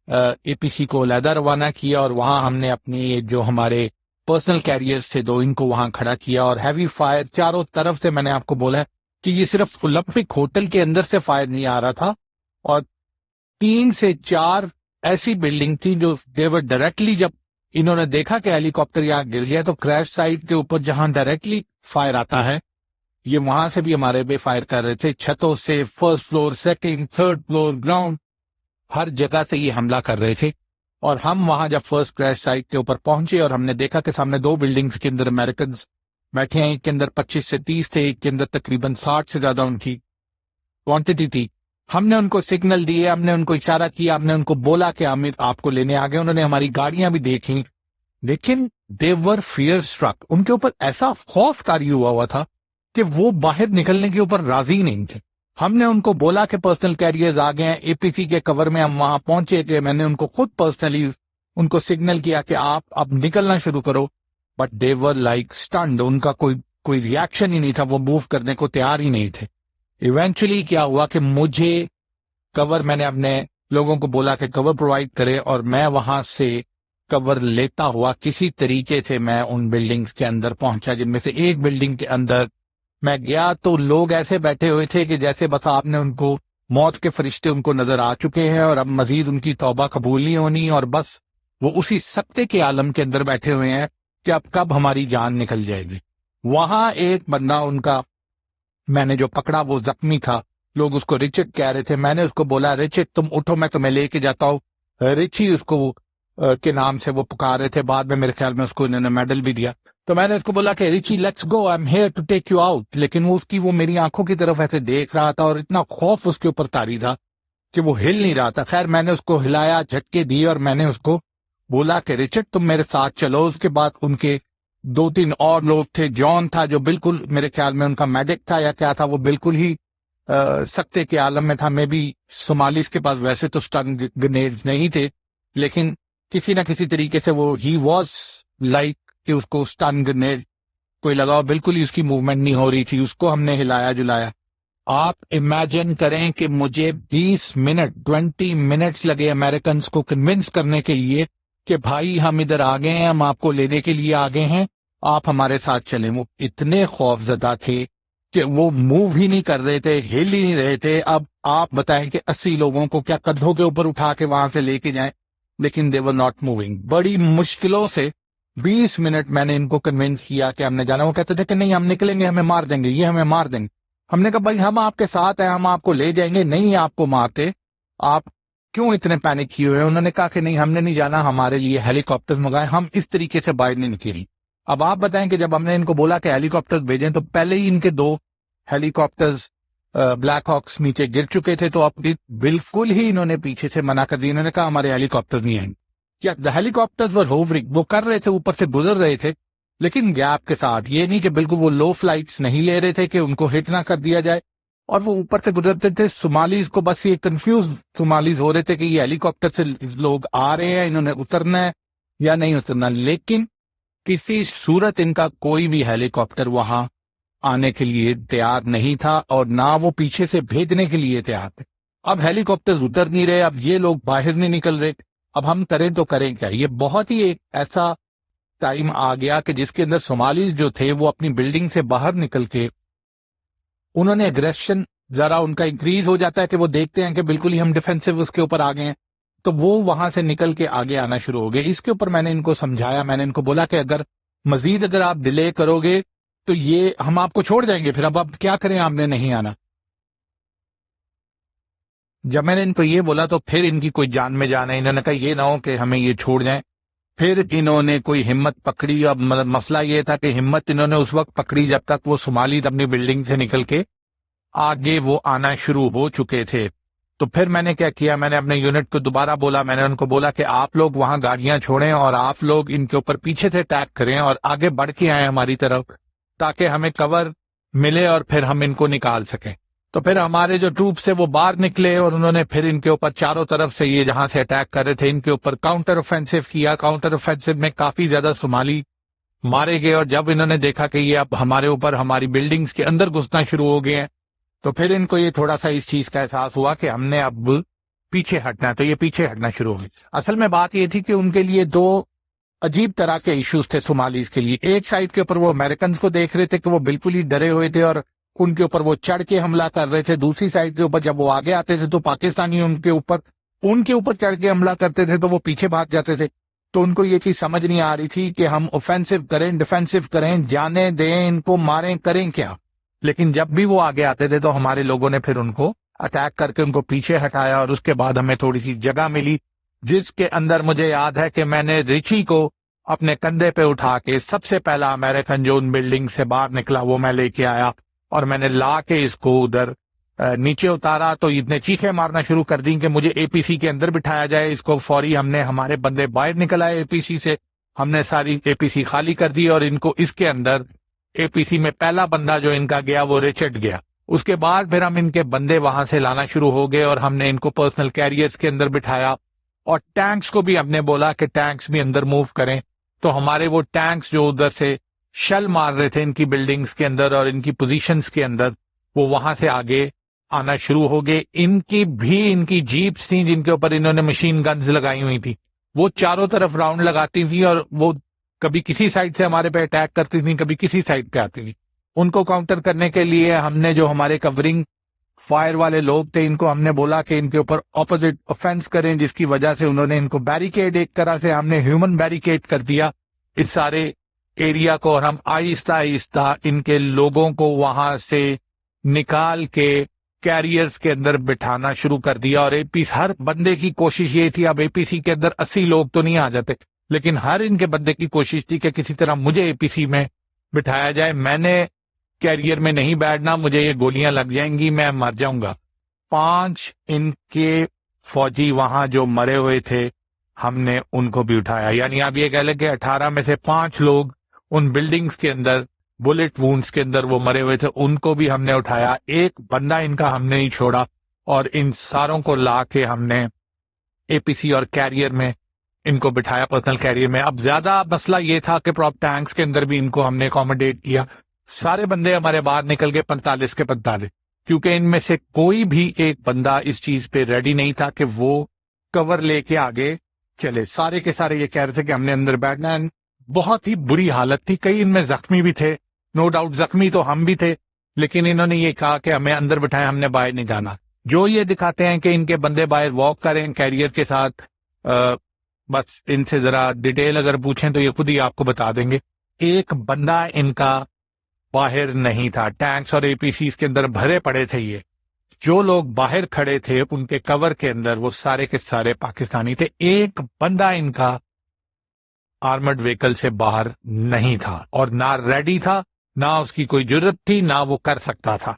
اے پی سی کو علیحدہ روانہ کیا اور وہاں ہم نے اپنی جو ہمارے پرسنل کیریئرز تھے 2 ان کو وہاں کھڑا کیا اور ہیوی فائر چاروں طرف سے. میں نے آپ کو بولا ہے کہ یہ صرف اولمپک ہوٹل کے اندر سے فائر نہیں آ رہا تھا, اور 3 سے 4 ایسی بلڈنگ تھی جو دیور ڈائریکٹلی, جب انہوں نے دیکھا کہ ہیلی کاپٹر یہاں گر گیا تو کریش سائٹ کے اوپر جہاں ڈائریکٹلی فائر آتا ہے یہ وہاں سے بھی ہمارے پہ فائر کر رہے تھے, چھتوں سے, first floor, second, third floor, ground, ہر جگہ سے یہ حملہ کر رہے تھے. اور ہم وہاں جب فرسٹ کریش سائٹ کے اوپر پہنچے اور ہم نے دیکھا کہ سامنے 2 بلڈنگز کے اندر امریکنز بیٹھے ہیں, ایک کے اندر 25 سے 30 تھے, ایک کے اندر تقریباً 60 سے زیادہ ان کی کوانٹٹی تھی. ہم نے ان کو سگنل دیے, ہم نے ان کو اشارہ کیا, ہم نے ان کو بولا کہ ہم آپ کو لینے آ گئے. انہوں نے ہماری گاڑیاں بھی دیکھی, لیکن دے ور فیئر اسٹرک. ان کے اوپر ایسا خوف طاری ہوا تھا کہ وہ باہر نکلنے کے اوپر راضی نہیں تھے. ہم نے ان کو بولا کہ پرسنل کیریئرز آ گئے ہیں, اے پی سی کے کور میں ہم وہاں پہنچے کہ میں نے ان کو خود پرسنلی ان کو سگنل کیا کہ آپ اب نکلنا شروع کرو, but they were like stunned. ان کا کوئی ریاکشن ہی نہیں تھا, وہ موو کرنے کو تیار ہی نہیں تھے. ایونچولی کیا ہوا کہ مجھے کور, میں نے اپنے لوگوں کو بولا کہ کور پرووائڈ کرے اور میں وہاں سے کور لیتا ہوا کسی طریقے سے میں ان بلڈنگز کے اندر پہنچا, جن میں سے ایک بلڈنگ کے اندر میں گیا تو لوگ ایسے بیٹھے ہوئے تھے کہ جیسے بس آپ نے ان کو موت کے فرشتے ان کو نظر آ چکے ہیں اور اب مزید ان کی توبہ قبول نہیں ہونی, اور بس وہ اسی سکتے کے عالم کے اندر بیٹھے ہوئے ہیں کہ اب کب ہماری جان نکل جائے گی. وہاں ایک بندہ ان کا میں نے جو پکڑا وہ زخمی تھا, لوگ اس کو رچرڈ کہہ رہے تھے. میں نے اس کو بولا رچرڈ تم اٹھو, میں تمہیں لے کے جاتا ہوں. رچی اس کو کے نام سے وہ پکار رہے تھے, بعد میں میرے خیال میں اس کو انہوں نے میڈل بھی دیا. تو میں نے اس کو بولا کہ Richie let's go, I am here to take you out. لیکن وہ میری آنکھوں کی طرف ایسے دیکھ رہا تھا اور اتنا خوف اس کے اوپر طاری تھا کہ وہ ہل نہیں رہا تھا. خیر میں نے اس کو ہلایا, جھٹکے دیے اور میں نے اس کو بولا کہ رچرڈ تم میرے ساتھ چلو. اس کے بعد ان کے 2-3 اور لوگ تھے. جان تھا جو بالکل میرے خیال میں ان کا میڈک تھا یا کیا تھا, وہ بالکل ہی سکتے کے عالم میں تھا. میں بھی صومالیز کے پاس ویسے تو اسٹن گرینیڈز نہیں تھے, لیکن کسی نہ کسی طریقے سے وہ ہی واز لائک کہ اس کو اسٹن گرینیڈ کوئی لگا, بالکل ہی اس کی موومنٹ نہیں ہو رہی تھی. اس کو ہم نے ہلایا جلایا. آپ امیجن کریں کہ مجھے 20 منٹس لگے امریکنز کو کنونس کرنے کے لیے کہ بھائی ہم ادھر آ گئے ہیں, ہم آپ کو لینے کے لیے آ گئے ہیں, آپ ہمارے ساتھ چلیں. وہ اتنے خوف زدہ تھے کہ وہ موو ہی نہیں کر رہے تھے, ہل ہی نہیں رہے تھے. اب آپ بتائیں کہ 80 لوگوں کو کیا کندھوں کے اوپر اٹھا کے وہاں سے لے کے جائیں, لیکن they were not moving. بڑی مشکلوں سے 20 منٹ میں نے ان کو کنونس کیا کہ ہم نے جانا. وہ کہتے تھے کہ نہیں ہم نکلیں گے, ہمیں مار دیں گے, یہ ہمیں مار دیں گے. ہم نے کہا بھائی ہم آپ کے ساتھ ہیں, ہم آپ کو لے جائیں گے. نہیں آپ کو مارتے, آپ کیوں اتنے پینک کیے ہوئے ہیں؟ انہوں نے کہا کہ نہیں ہم نے نہیں جانا, ہمارے لیے ہیلی کاپٹر منگائے, ہم اس طریقے سے باہر نہیں نکلی. اب آپ بتائیں کہ جب ہم نے ان کو بولا کہ ہیلی کاپٹر بھیجیں تو پہلے ہی ان کے 2 ہیلی کاپٹرز بلیک ہاکس نیچے گر چکے تھے, تو اب بالکل ہی انہوں نے پیچھے سے منع کر دی. انہوں نے کہا ہمارے ہیلی کاپٹر نہیں آئیں گے. کیا ہیلی کاپٹرز ور ہوورنگ, وہ کر رہے تھے, اوپر سے گزر رہے تھے, لیکن گیپ کے ساتھ. یہ نہیں کہ بالکل وہ لو فلائٹس نہیں لے رہے تھے کہ ان کو ہٹ نہ کر دیا جائے, اور وہ اوپر سے گزرتے تھے. صومالیز کو بس یہ کنفیوز صومالیز ہو رہے تھے کہ یہ ہیلی کاپٹر سے لوگ آ رہے ہیں, انہوں نے اترنا ہے یا نہیں اترنا. لیکن کسی صورت ان کا کوئی بھی ہیلی کاپٹر وہاں آنے کے لیے تیار نہیں تھا, اور نہ وہ پیچھے سے بھیجنے کے لیے تیار تھے. اب ہیلی کاپٹر اتر نہیں رہے, اب یہ لوگ باہر نہیں نکل رہے, اب ہم کریں تو کریں کیا. یہ بہت ہی ایک ایسا ٹائم آ گیا کہ جس کے اندر صومالیز جو تھے وہ اپنی بلڈنگ سے باہر نکل کے انہوں نے اگریشن ذرا ان کا انکریز ہو جاتا ہے کہ وہ دیکھتے ہیں کہ بالکل ہی ہم ڈیفینسو اس کے اوپر آ گئے ہیں, تو وہ وہاں سے نکل کے آگے آنا شروع ہو گئے. اس کے اوپر میں نے ان کو سمجھایا, میں نے ان کو بولا کہ اگر مزید آپ ڈیلے کرو گے تو یہ ہم آپ کو چھوڑ جائیں گے, پھر اب آپ کیا کریں, آپ نے نہیں آنا. جب میں نے ان کو یہ بولا تو پھر ان کی کوئی جان میں جان ہے, انہوں نے کہا یہ نہ ہو کہ ہمیں یہ چھوڑ جائیں. پھر انہوں نے کوئی ہمت پکڑی. اب مسئلہ یہ تھا کہ ہمت انہوں نے اس وقت پکڑی جب تک وہ صومالی اپنی بلڈنگ سے نکل کے آگے وہ آنا شروع ہو چکے تھے. تو پھر میں نے کیا, میں نے اپنے یونٹ کو دوبارہ بولا, میں نے ان کو بولا کہ آپ لوگ وہاں گاڑیاں چھوڑیں اور آپ لوگ ان کے اوپر پیچھے سے اٹیک کریں اور آگے بڑھ کے آئیں ہماری طرف, تاکہ ہمیں کور ملے اور پھر ہم ان کو نکال سکیں. تو پھر ہمارے جو ٹروپس تھے وہ باہر نکلے اور انہوں نے پھر ان کے اوپر چاروں طرف سے یہ جہاں سے اٹیک کر رہے تھے ان کے اوپر کاؤنٹر اوفینسو کیا. کاؤنٹر اوفینسو میں کافی زیادہ صومالی مارے گئے, اور جب انہوں نے دیکھا کہ یہ اب ہمارے اوپر ہماری بلڈنگز کے اندر گھسنا شروع ہو گئے ہیں تو پھر ان کو یہ تھوڑا سا اس چیز کا احساس ہوا کہ ہم نے اب پیچھے ہٹنا ہے, تو یہ پیچھے ہٹنا شروع ہو گئی. اصل میں بات یہ تھی کہ ان کے لیے دو عجیب طرح کے ایشوز تھے صومالیز کے لیے. ایک سائڈ کے اوپر وہ امریکنز کو دیکھ رہے تھے کہ وہ بالکل ہی ڈرے ہوئے تھے اور ان کے اوپر وہ چڑھ کے حملہ کر رہے تھے. دوسری سائڈ کے اوپر جب وہ آگے آتے تھے تو پاکستانی ان کے اوپر چڑھ کے حملہ کرتے تھے تو وہ پیچھے بھاگ جاتے تھے. تو ان کو یہ چیز سمجھ نہیں آ رہی تھی کہ ہم اوفینسو کریں, ڈیفینسو کریں, جانے دیں ان کو, ماریں, کریں کیا. لیکن جب بھی وہ آگے آتے تھے تو ہمارے لوگوں نے پھر ان کو اٹیک کر کے ان کو پیچھے ہٹایا, اور اس کے بعد ہمیں تھوڑی سی جگہ ملی جس کے اندر مجھے یاد ہے کہ میں نے ریچی کو اپنے کندھے پہ اٹھا کے سب سے پہلا امریکن جو ان بلڈنگ سے باہر نکلا وہ میں لے کے آیا, اور میں نے لا کے اس کو ادھر نیچے اتارا. تو اتنے چیخیں مارنا شروع کر دیں کہ مجھے اے پی سی کے اندر بٹھایا جائے. اس کو فوری ہم نے, ہمارے بندے باہر نکل آئے اے پی سی سے, ہم نے ساری اے پی سی خالی کر دی اور ان کو اس کے اندر اے پی سی میں پہلا بندہ جو ان کا گیا وہ ریچرڈ گیا. اس کے بعد پھر ہم ان کے بندے وہاں سے لانا شروع ہو گئے اور ہم نے ان کو پرسنل کیریئرز کے اندر بٹھایا, اور ٹینکس کو بھی ہم نے بولا کہ ٹینکس بھی اندر موو کریں. تو ہمارے وہ ٹینکس جو ادھر سے شل مار رہے تھے ان کی بلڈنگز کے اندر اور ان کی پوزیشنز کے اندر, وہ وہاں سے آگے آنا شروع ہو گئے. ان کی جیپس تھیں جن کے اوپر انہوں نے مشین گنز لگائی ہوئی تھی, وہ چاروں طرف راؤنڈ لگاتی تھیں اور وہ کبھی کسی سائڈ سے ہمارے پہ اٹیک کرتی تھیں, کبھی کسی سائڈ پہ آتی تھیں. ان کو کاؤنٹر کرنے کے لیے ہم نے جو ہمارے کورنگ فائر والے لوگ تھے ان کو ہم نے بولا کہ ان کے اوپر اپوزٹ اوفینس کریں, جس کی وجہ سے انہوں نے ان کو بیریکیڈ, ایک طرح سے ہم نے ہیومن بیریکیڈ کر دیا اس سارے ایریا کو, اور ہم آہستہ آہستہ ان کے لوگوں کو وہاں سے نکال کے کیریئرز کے اندر بٹھانا شروع کر دیا. اور ہر بندے کی کوشش یہ تھی, اب اے پی سی کے اندر 80 لوگ تو نہیں آ جاتے, لیکن ہر ان کے بندے کی کوشش تھی کہ کسی طرح مجھے اے پی سی میں بٹھایا جائے. میں نے کیریئر میں نہیں بیٹھنا, مجھے یہ گولیاں لگ جائیں گی, میں مر جاؤں گا. 5 ان کے فوجی وہاں جو مرے ہوئے تھے ہم نے ان کو بھی اٹھایا. یعنی آپ یہ کہہ لیں کہ 18 میں سے 5 لوگ ان بلڈنگز کے اندر بلٹ وونڈز کے اندر وہ مرے ہوئے تھے, ان کو بھی ہم نے اٹھایا. ایک بندہ ان کا ہم نے نہیں چھوڑا, اور ان ساروں کو لا کے ہم نے اے پی سی اور کیریئر میں ان کو بٹھایا, پرسنل کیریئر میں. اب زیادہ مسئلہ یہ تھا کہ پراپ ٹینکس کے اندر بھی ان کو ہم نے اکوموڈیٹ کیا. سارے بندے ہمارے باہر نکل گئے 45 کے 45, کیونکہ ان میں سے کوئی بھی ایک بندہ اس چیز پہ ریڈی نہیں تھا کہ وہ کور لے کے آگے چلے. سارے کے سارے یہ کہہ رہے تھے کہ ہم نے اندر بیٹھنا ہے. بہت ہی بری حالت تھی, کئی ان میں زخمی بھی تھے, نو ڈاؤٹ زخمی تو ہم بھی تھے, لیکن انہوں نے یہ کہا کہ ہمیں اندر بٹھائیں, ہم نے باہر نہیں جانا. جو یہ دکھاتے ہیں کہ ان کے بندے باہر واک کریں کیریئر کے ساتھ, بس ان سے ذرا ڈیٹیل اگر پوچھیں تو یہ خود ہی آپ کو بتا دیں گے. ایک بندہ ان کا باہر نہیں تھا, ٹینکس اور اے پی سیز کے اندر بھرے پڑے تھے. یہ جو لوگ باہر کھڑے تھے ان کے کور کے اندر وہ سارے کے سارے پاکستانی تھے. ایک بندہ ان کا آرمڈ وہیکل سے باہر نہیں تھا, اور نہ ریڈی تھا, نہ اس کی کوئی جرت تھی, نہ وہ کر سکتا تھا.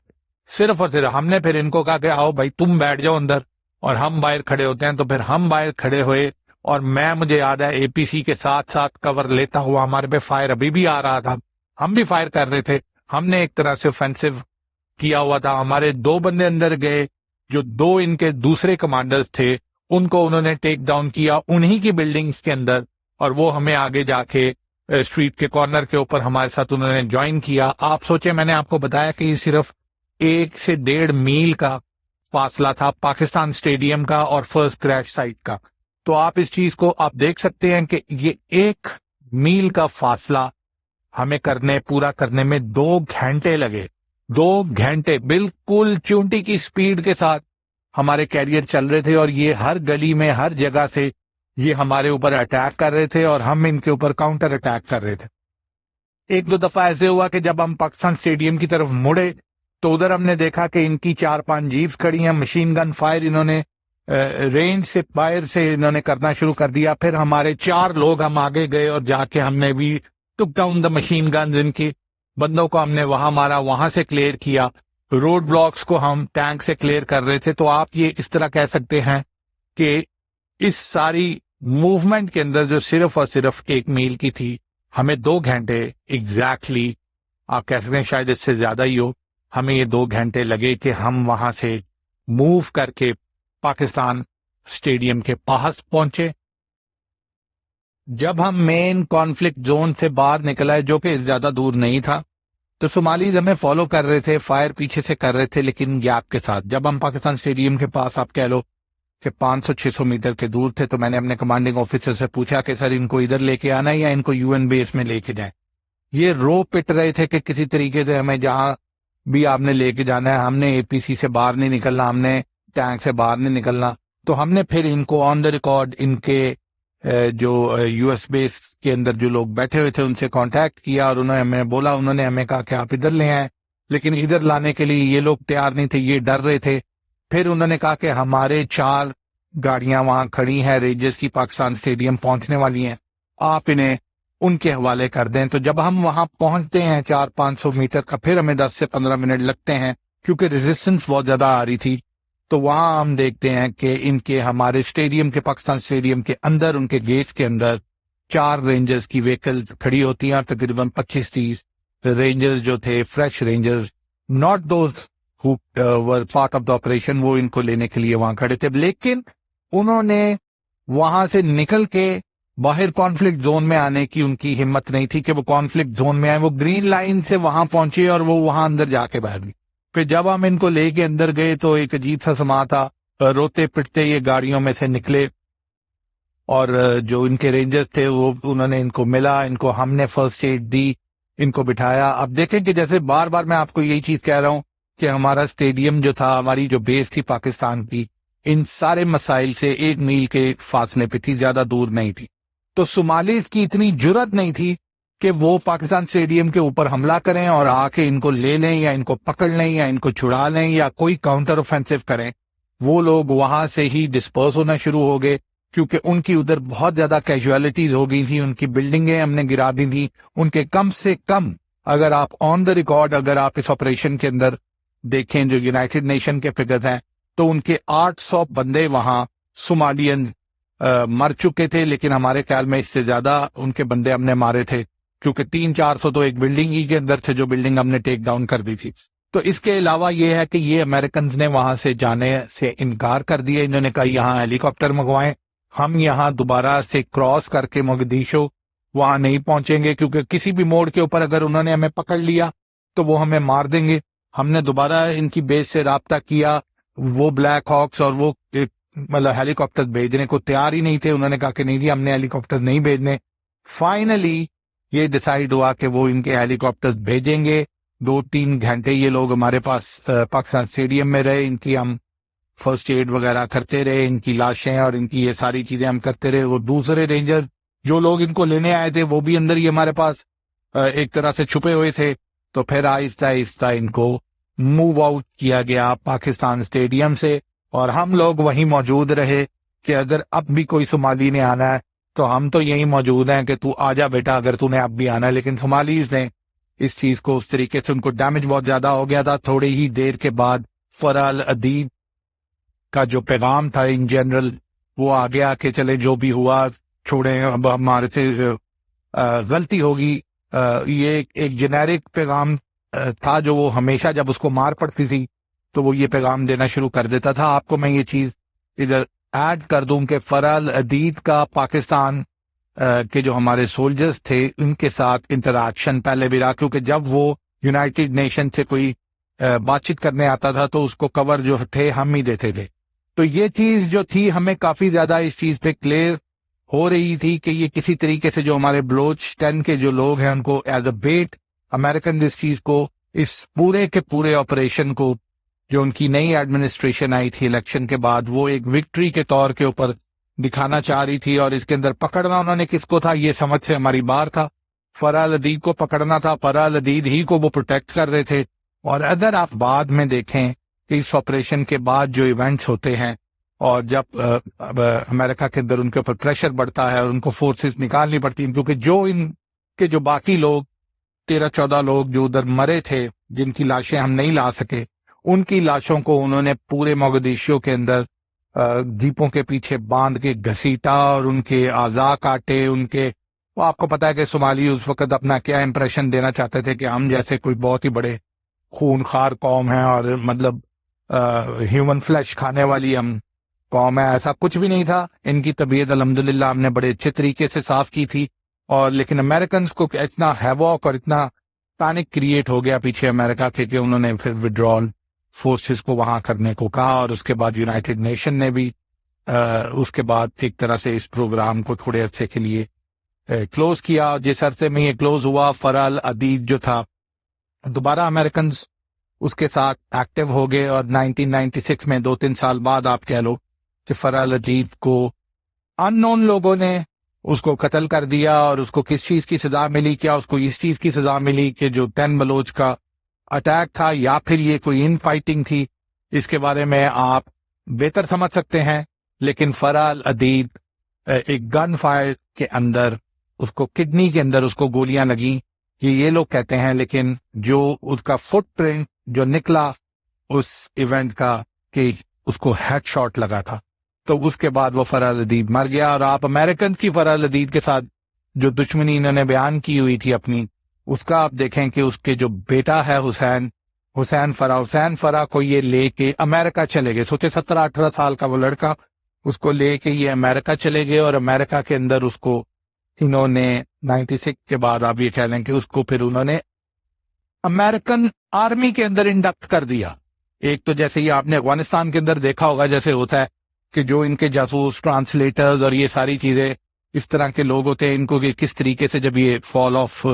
صرف اور صرف ہم نے پھر ان کو کہا کہ آؤ بھائی تم بیٹھ جاؤ اندر اور ہم باہر کھڑے ہوتے ہیں. تو پھر ہم باہر کھڑے ہوئے, اور مجھے یاد ہے اے پی سی کے ساتھ ساتھ کور لیتا ہوا ہمارے پہ فائر ابھی بھی آ رہا تھا, ہم بھی فائر کر رہے تھے. ہم نے ایک طرح سے اوفینسو کیا ہوا تھا. ہمارے 2 بندے اندر گئے, جو 2 ان کے دوسرے کمانڈرز تھے ان کو انہوں نے ٹیک ڈاؤن کیا انہی کی بلڈنگز کے اندر, اور وہ ہمیں آگے جا کے اسٹریٹ کے کارنر کے اوپر ہمارے ساتھ انہوں نے جوائن کیا. آپ سوچیں, میں نے آپ کو بتایا کہ یہ صرف 1 سے 1.5 میل کا فاصلہ تھا پاکستان اسٹیڈیم کا اور فرسٹ کریش سائٹ کا. تو آپ اس چیز کو آپ دیکھ سکتے ہیں کہ یہ 1 میل کا فاصلہ ہمیں پورا کرنے میں 2 گھنٹے لگے. 2 گھنٹے بالکل چونٹی کی سپیڈ کے ساتھ ہمارے کیریئر چل رہے تھے اور یہ ہر گلی میں ہر جگہ سے یہ ہمارے اوپر اٹیک کر رہے تھے اور ہم ان کے اوپر کاؤنٹر اٹیک کر رہے تھے. ایک دو دفعہ ایسے ہوا کہ جب ہم پاکستان اسٹیڈیم کی طرف مڑے تو ادھر ہم نے دیکھا کہ ان کی 4-5 جیپس کھڑی ہیں, مشین گن فائر انہوں نے رینج سے باہر سے انہوں نے کرنا شروع کر دیا. پھر ہمارے 4 لوگ ہم آگے گئے اور جا کے ہم نے بھی ٹک ڈاؤن دا مشین گنز, ان کی بندوں کو ہم نے وہاں مارا, وہاں سے کلیئر کیا. روڈ بلاکس کو ہم ٹینک سے کلیئر کر رہے تھے. تو آپ یہ اس طرح کہہ سکتے ہیں کہ اس ساری موومنٹ کے اندر جو صرف اور صرف 1 میل کی تھی, ہمیں 2 گھنٹے ایگزیکٹلی, آپ کہہ سکتے ہیں شاید اس سے زیادہ ہی ہو, ہمیں یہ 2 گھنٹے لگے کہ ہم وہاں سے موو کر کے پاکستان اسٹیڈیم کے پاس پہنچے. جب ہم مین کانفلکٹ زون سے باہر نکل آئے, جو کہ زیادہ دور نہیں تھا, تو صومالیز ہمیں فالو کر رہے تھے, فائر پیچھے سے کر رہے تھے لیکن گیپ کے ساتھ. جب ہم پاکستان اسٹیڈیم کے پاس, آپ کہہ لو کہ 500-600 میٹر کے دور تھے, تو میں نے اپنے کمانڈنگ آفیسر سے پوچھا کہ سر ان کو ادھر لے کے آنا ہے یا ان کو UN بیس میں لے کے جائیں. یہ رو پٹ رہے تھے کہ کسی طریقے سے ہمیں جہاں بھی آپ نے لے کے جانا ہے, ہم نے APC سے باہر نہیں نکلنا, ہم نے ٹینک سے باہر نہیں نکلنا. تو ہم نے پھر ان کو آن دا ریکارڈ ان کے جو US بیس کے اندر جو لوگ بیٹھے ہوئے تھے ان سے کانٹیکٹ کیا اور انہوں نے ہمیں بولا, انہوں نے ہمیں کہا کہ آپ ادھر لے آئیں, لیکن ادھر لانے کے لیے یہ لوگ تیار نہیں تھے, یہ ڈر رہے تھے. پھر انہوں نے کہا کہ ہمارے 4 گاڑیاں وہاں کھڑی ہیں رینجرز کی, پاکستان اسٹیڈیم پہنچنے والی ہیں, آپ انہیں ان کے حوالے کر دیں. تو جب ہم وہاں پہنچتے ہیں 400-500 میٹر کا, پھر ہمیں 10 سے 15 منٹ لگتے ہیں کیونکہ ریزسٹنس بہت زیادہ آ رہی تھی. تو وہاں ہم دیکھتے ہیں کہ ان کے ہمارے اسٹیڈیم کے, پاکستان اسٹیڈیم کے اندر, ان کے گیٹ کے اندر 4 رینجرز کی وہیکلز کھڑی ہوتی ہیں اور تقریباً 25-30 رینجرز جو تھے, fresh rangers, not those who were part of the operation, وہ ان کو لینے کے لیے وہاں کھڑے تھے. لیکن انہوں نے وہاں سے نکل کے باہر کانفلکٹ زون میں آنے کی ان کی ہمت نہیں تھی کہ وہ کانفلکٹ زون میں آئے. وہ گرین لائن سے وہاں پہنچے اور وہ وہاں اندر جا کے بیٹھ گئے. پھر جب ہم ان کو لے کے اندر گئے تو ایک عجیب سا سما تھا, روتے پٹتے یہ گاڑیوں میں سے نکلے اور جو ان کے رینجرز تھے وہ انہوں نے ان کو ملا, ان کو ہم نے فرسٹ ایڈ دی, ان کو بٹھایا. اب دیکھیں کہ جیسے بار بار میں آپ کو یہی چیز کہہ رہا ہوں کہ ہمارا اسٹیڈیم جو تھا, ہماری جو بیس تھی پاکستان کی, ان سارے مسائل سے 1 میل کے فاصلے پہ تھی, زیادہ دور نہیں تھی. تو صومالیز کی اتنی جرت نہیں تھی کہ وہ پاکستان اسٹیڈیم کے اوپر حملہ کریں اور آ کے ان کو لے لیں یا ان کو پکڑ لیں یا ان کو چھڑا لیں یا کوئی کاؤنٹر اوفینسو کریں. وہ لوگ وہاں سے ہی ڈسپرس ہونا شروع ہو گئے کیونکہ ان کی ادھر بہت زیادہ کیجویلٹیز ہو گئی تھیں, ان کی بلڈنگیں ہم نے گرا دی تھیں. ان کے کم سے کم, اگر آپ آن دا ریکارڈ, اگر آپ اس آپریشن کے اندر دیکھیں جو یونائٹڈ نیشن کے فگرز ہیں, تو ان کے 800 بندے وہاں صومالین مر چکے تھے. لیکن ہمارے خیال میں اس سے زیادہ ان کے بندے ہم نے مارے تھے کیونکہ 300-400 تو ایک بلڈنگ ہی کے اندر تھے, جو بلڈنگ ہم نے ٹیک ڈاؤن کر دی تھی. تو اس کے علاوہ یہ ہے کہ یہ امریکنز نے وہاں سے جانے سے انکار کر دیا. انہوں نے کہا یہاں ہیلی کاپٹر منگوائیں, ہم یہاں دوبارہ سے کراس کر کے موگدیشو وہاں نہیں پہنچیں گے کیونکہ کسی بھی موڑ کے اوپر اگر انہوں نے ہمیں پکڑ لیا تو وہ ہمیں مار دیں گے. ہم نے دوبارہ ان کی بیس سے رابطہ کیا, وہ بلیک ہاکس اور وہ مطلب ہیلی کاپٹر بھیجنے کو تیار ہی نہیں تھے. انہوں نے کہا کہ نہیں جی ہم نے ہیلی کاپٹر نہیں بھیجنے. فائنلی یہ ڈیسائیڈ ہوا کہ وہ ان کے ہیلی کاپٹر بھیجیں گے. 2-3 گھنٹے یہ لوگ ہمارے پاس پاکستان اسٹیڈیم میں رہے, ان کی ہم فرسٹ ایڈ وغیرہ کرتے رہے, ان کی لاشیں اور ان کی یہ ساری چیزیں ہم کرتے رہے. وہ دوسرے رینجر جو لوگ ان کو لینے آئے تھے وہ بھی اندر ہی ہمارے پاس ایک طرح سے چھپے ہوئے تھے. تو پھر آہستہ آہستہ ان کو موو آؤٹ کیا گیا پاکستان اسٹیڈیم سے, اور ہم لوگ وہیں موجود رہے کہ اگر اب بھی کوئی صومالی نے آنا ہے تو ہم تو یہیں موجود ہیں کہ تو آ جا بیٹا اگر تو نے اب بھی آنا ہے. لیکن صومالیز نے اس چیز کو اس طریقے سے, ان کو ڈیمیج بہت زیادہ ہو گیا تھا. تھوڑی ہی دیر کے بعد فرح العدید کا جو پیغام تھا ان جنرل وہ آ گیا کہ چلے جو بھی ہوا چھوڑیں, اب ہمارے سے غلطی ہوگی. یہ ایک جنیرک پیغام تھا جو وہ ہمیشہ جب اس کو مار پڑتی تھی تو وہ یہ پیغام دینا شروع کر دیتا تھا. آپ کو میں یہ چیز ادھر ایڈ کر دوں کہ فرح العدید کا پاکستان کے جو ہمارے سولجرز تھے ان کے ساتھ انٹریکشن پہلے بھی رہا, کیونکہ جب وہ یونائٹڈ نیشن سے کوئی بات چیت کرنے آتا تھا تو اس کو کور جو تھے ہم ہی دیتے تھے. تو یہ چیز جو تھی ہمیں کافی زیادہ اس چیز پہ کلیئر ہو رہی تھی کہ یہ کسی طریقے سے جو ہمارے بلوچستان کے جو لوگ ہیں ان کو ایز اے بیٹ امریکن اس چیز کو, اس پورے کے پورے آپریشن کو جو ان کی نئی ایڈمنسٹریشن آئی تھی الیکشن کے بعد، وہ ایک وکٹری کے طور کے اوپر دکھانا چاہ رہی تھی، اور اس کے اندر پکڑنا انہوں نے کس کو تھا یہ سمجھ سے ہماری باہر تھا. فرح الحدید کو پکڑنا تھا، فرح الحدید ہی کو وہ پروٹیکٹ کر رہے تھے. اور اگر آپ بعد میں دیکھیں کہ اس آپریشن کے بعد جو ایونٹس ہوتے ہیں، اور جب امریکہ کے اندر ان کے اوپر پریشر بڑھتا ہے اور ان کو فورسز نکالنی پڑتی ہیں، کیونکہ جو ان کے جو باقی لوگ 13-14 لوگ جو ادھر مرے تھے جن کی لاشیں ہم نہیں لا سکے، ان کی لاشوں کو انہوں نے پورے موگدیشو کے اندر جیپوں کے پیچھے باندھ کے گھسیٹا اور ان کے اعضاء کاٹے. ان کے وہ آپ کو پتا ہے کہ صومالی اس وقت اپنا کیا امپریشن دینا چاہتے تھے کہ ہم جیسے کوئی بہت ہی بڑے خون خار قوم ہیں اور مطلب ہیومن فلیش کھانے والی ہم قوم ہے. ایسا کچھ بھی نہیں تھا. ان کی طبیعت الحمدللہ ہم نے بڑے اچھے طریقے سے صاف کی تھی. اور لیکن امریکنز کو اتنا ہیواک اور اتنا پینک کریٹ ہو گیا پیچھے امریکہ کے کہ انہوں نے پھر وڈرال فورسز کو وہاں کرنے کو کہا. اور اس کے بعد یونائٹڈ نیشن نے بھی اس کے بعد ایک طرح سے اس پروگرام کو تھوڑے عرصے کے لیے کلوز کیا. جس عرصے میں یہ کلوز ہوا، فرح الحدید جو تھا دوبارہ امریکنز اس کے ساتھ ایکٹیو ہو گئے. اور 1996 میں 2-3 سال بعد آپ کہہ لو کہ فرح الحدید کو ان نون لوگوں نے اس کو قتل کر دیا. اور اس کو کس چیز کی سزا ملی؟ کیا اس کو اس چیز کی سزا ملی کہ جو 10 بلوچ کا اٹیک تھا، یا پھر یہ کوئی ان فائٹنگ تھی؟ اس کے بارے میں آپ بہتر سمجھ سکتے ہیں. لیکن فرح الحدید ایک گن فائر کے اندر اس کو کڈنی کے اندر اس کو گولیاں لگیں، یہ لوگ کہتے ہیں. لیکن جو اس کا فٹ پرنٹ جو نکلا اس ایونٹ کا کہ اس کو ہیڈ شاٹ لگا تھا، تو اس کے بعد وہ فرح الحدید مر گیا. اور آپ امریکن کی فرح الحدید کے ساتھ جو دشمنی انہوں نے بیان کی ہوئی تھی اپنی، اس کا آپ دیکھیں کہ اس کے جو بیٹا ہے حسین فرح کو یہ لے کے امریکہ چلے گئے. سوچے 17-18 سال کا وہ لڑکا، اس کو لے کے یہ امریکہ چلے گئے. اور امریکہ کے اندر اس کو انہوں نے 96 کے بعد آپ یہ کہہ لیں کہ اس کو پھر انہوں نے امریکن آرمی کے اندر انڈکٹ کر دیا. ایک تو جیسے یہ آپ نے افغانستان کے اندر دیکھا ہوگا جیسے ہوتا ہے کہ جو ان کے جاسوس ٹرانسلیٹرز اور یہ ساری چیزیں اس طرح کے لوگ ہوتے ہیں، ان کو کس طریقے سے جب یہ فال آف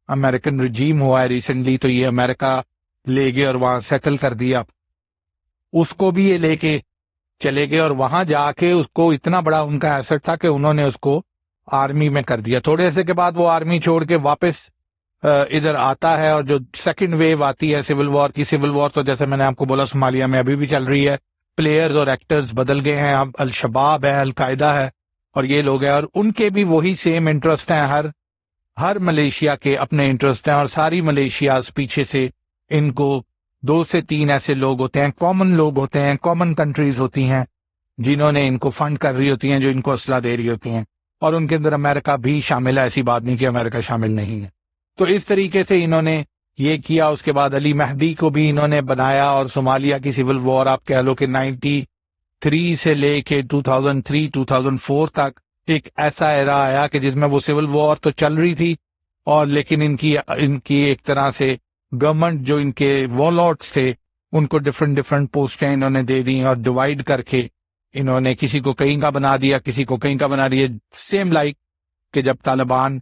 امریکن رجیم ہوا ہے ریسنٹلی، تو یہ امریکہ لے گئے اور وہاں سیٹل کر دیا. اس کو بھی یہ لے کے چلے گئے اور وہاں جا کے اس کو اتنا بڑا ان کا ایسٹ تھا کہ انہوں نے اس کو آرمی میں کر دیا. تھوڑے عرصے کے بعد وہ آرمی چھوڑ کے واپس ادھر آتا ہے. اور جو سیکنڈ ویو آتی ہے سول وار کی، سول وار تو جیسے میں نے آپ کو بولا صومالیہ میں ابھی بھی چل رہی ہے. پلیئرز اور ایکٹرز بدل گئے ہیں، اب الشباب ہے، القاعدہ ہے اور یہ لوگ ہیں، اور ان کے بھی وہی سیم انٹرسٹ ہیں. ہر ملیشیا کے اپنے انٹرسٹ ہیں، اور ساری ملیشیاز پیچھے سے ان کو 2 سے 3 ایسے لوگ ہوتے ہیں، کامن لوگ ہوتے ہیں، کامن کنٹریز ہوتی ہیں جنہوں نے ان کو فنڈ کر رہی ہوتی ہیں، جو ان کو اسلحہ دے رہی ہوتی ہیں. اور ان کے اندر امریکہ بھی شامل ہے، ایسی بات نہیں کہ امریکہ شامل نہیں ہے. تو اس طریقے سے انہوں نے یہ کیا. اس کے بعد علی مہدی کو بھی انہوں نے بنایا. اور صومالیہ کی سول وار آپ کہہ لو کہ 93 سے لے کے 2003-2004 تک ایک ایسا ایرا آیا کہ جس میں وہ سول وار تو چل رہی تھی، اور لیکن ان کی ایک طرح سے گورنمنٹ جو ان کے وارلارڈز تھے ان کو ڈفرنٹ پوسٹیں انہوں نے دے دی، اور ڈیوائڈ کر کے انہوں نے کسی کو کہیں کا بنا دیا، کسی کو کہیں کا بنا دیا. سیم لائک کہ جب طالبان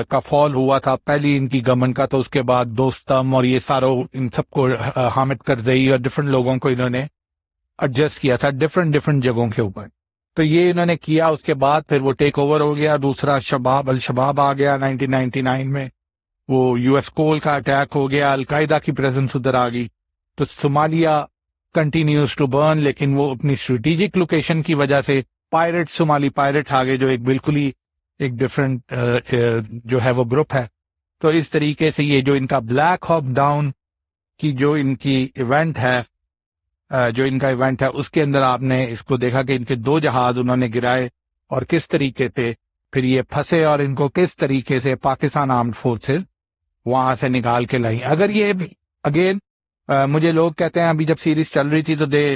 کا فال ہوا تھا پہلی ان کی گورنمنٹ کا، تو اس کے بعد دوستم اور یہ ساروں ان سب کو حامد کرزئی اور ڈفرنٹ لوگوں کو انہوں نے ایڈجسٹ کیا تھا ڈفرنٹ جگہوں کے اوپر. تو یہ انہوں نے کیا. اس کے بعد پھر وہ ٹیک اوور ہو گیا. دوسرا الشباب آ گیا 1999 میں. وہ یو ایس کول کا اٹیک ہو گیا، القاعدہ کی پریزنس ادھر آ گئی. تو صومالیہ کنٹینیوز ٹو برن، لیکن وہ اپنی اسٹریٹجک لوکیشن کی وجہ سے صومالی پائرٹس آ گئے، جو ایک بالکل ہی ایک ڈفرنٹ جو ہے وہ گروپ ہے. تو اس طریقے سے یہ جو ان کا بلیک ہاک ڈاؤن کی جو ان کی ایونٹ ہے اس کے اندر آپ نے اس کو دیکھا کہ ان کے 2 جہاز انہوں نے گرائے اور کس طریقے سے پھر یہ پھنسے، اور ان کو کس طریقے سے پاکستان آرمڈ فورسز وہاں سے نکال کے لائی. اگر یہ اگین مجھے لوگ کہتے ہیں ابھی جب سیریز چل رہی تھی تو دے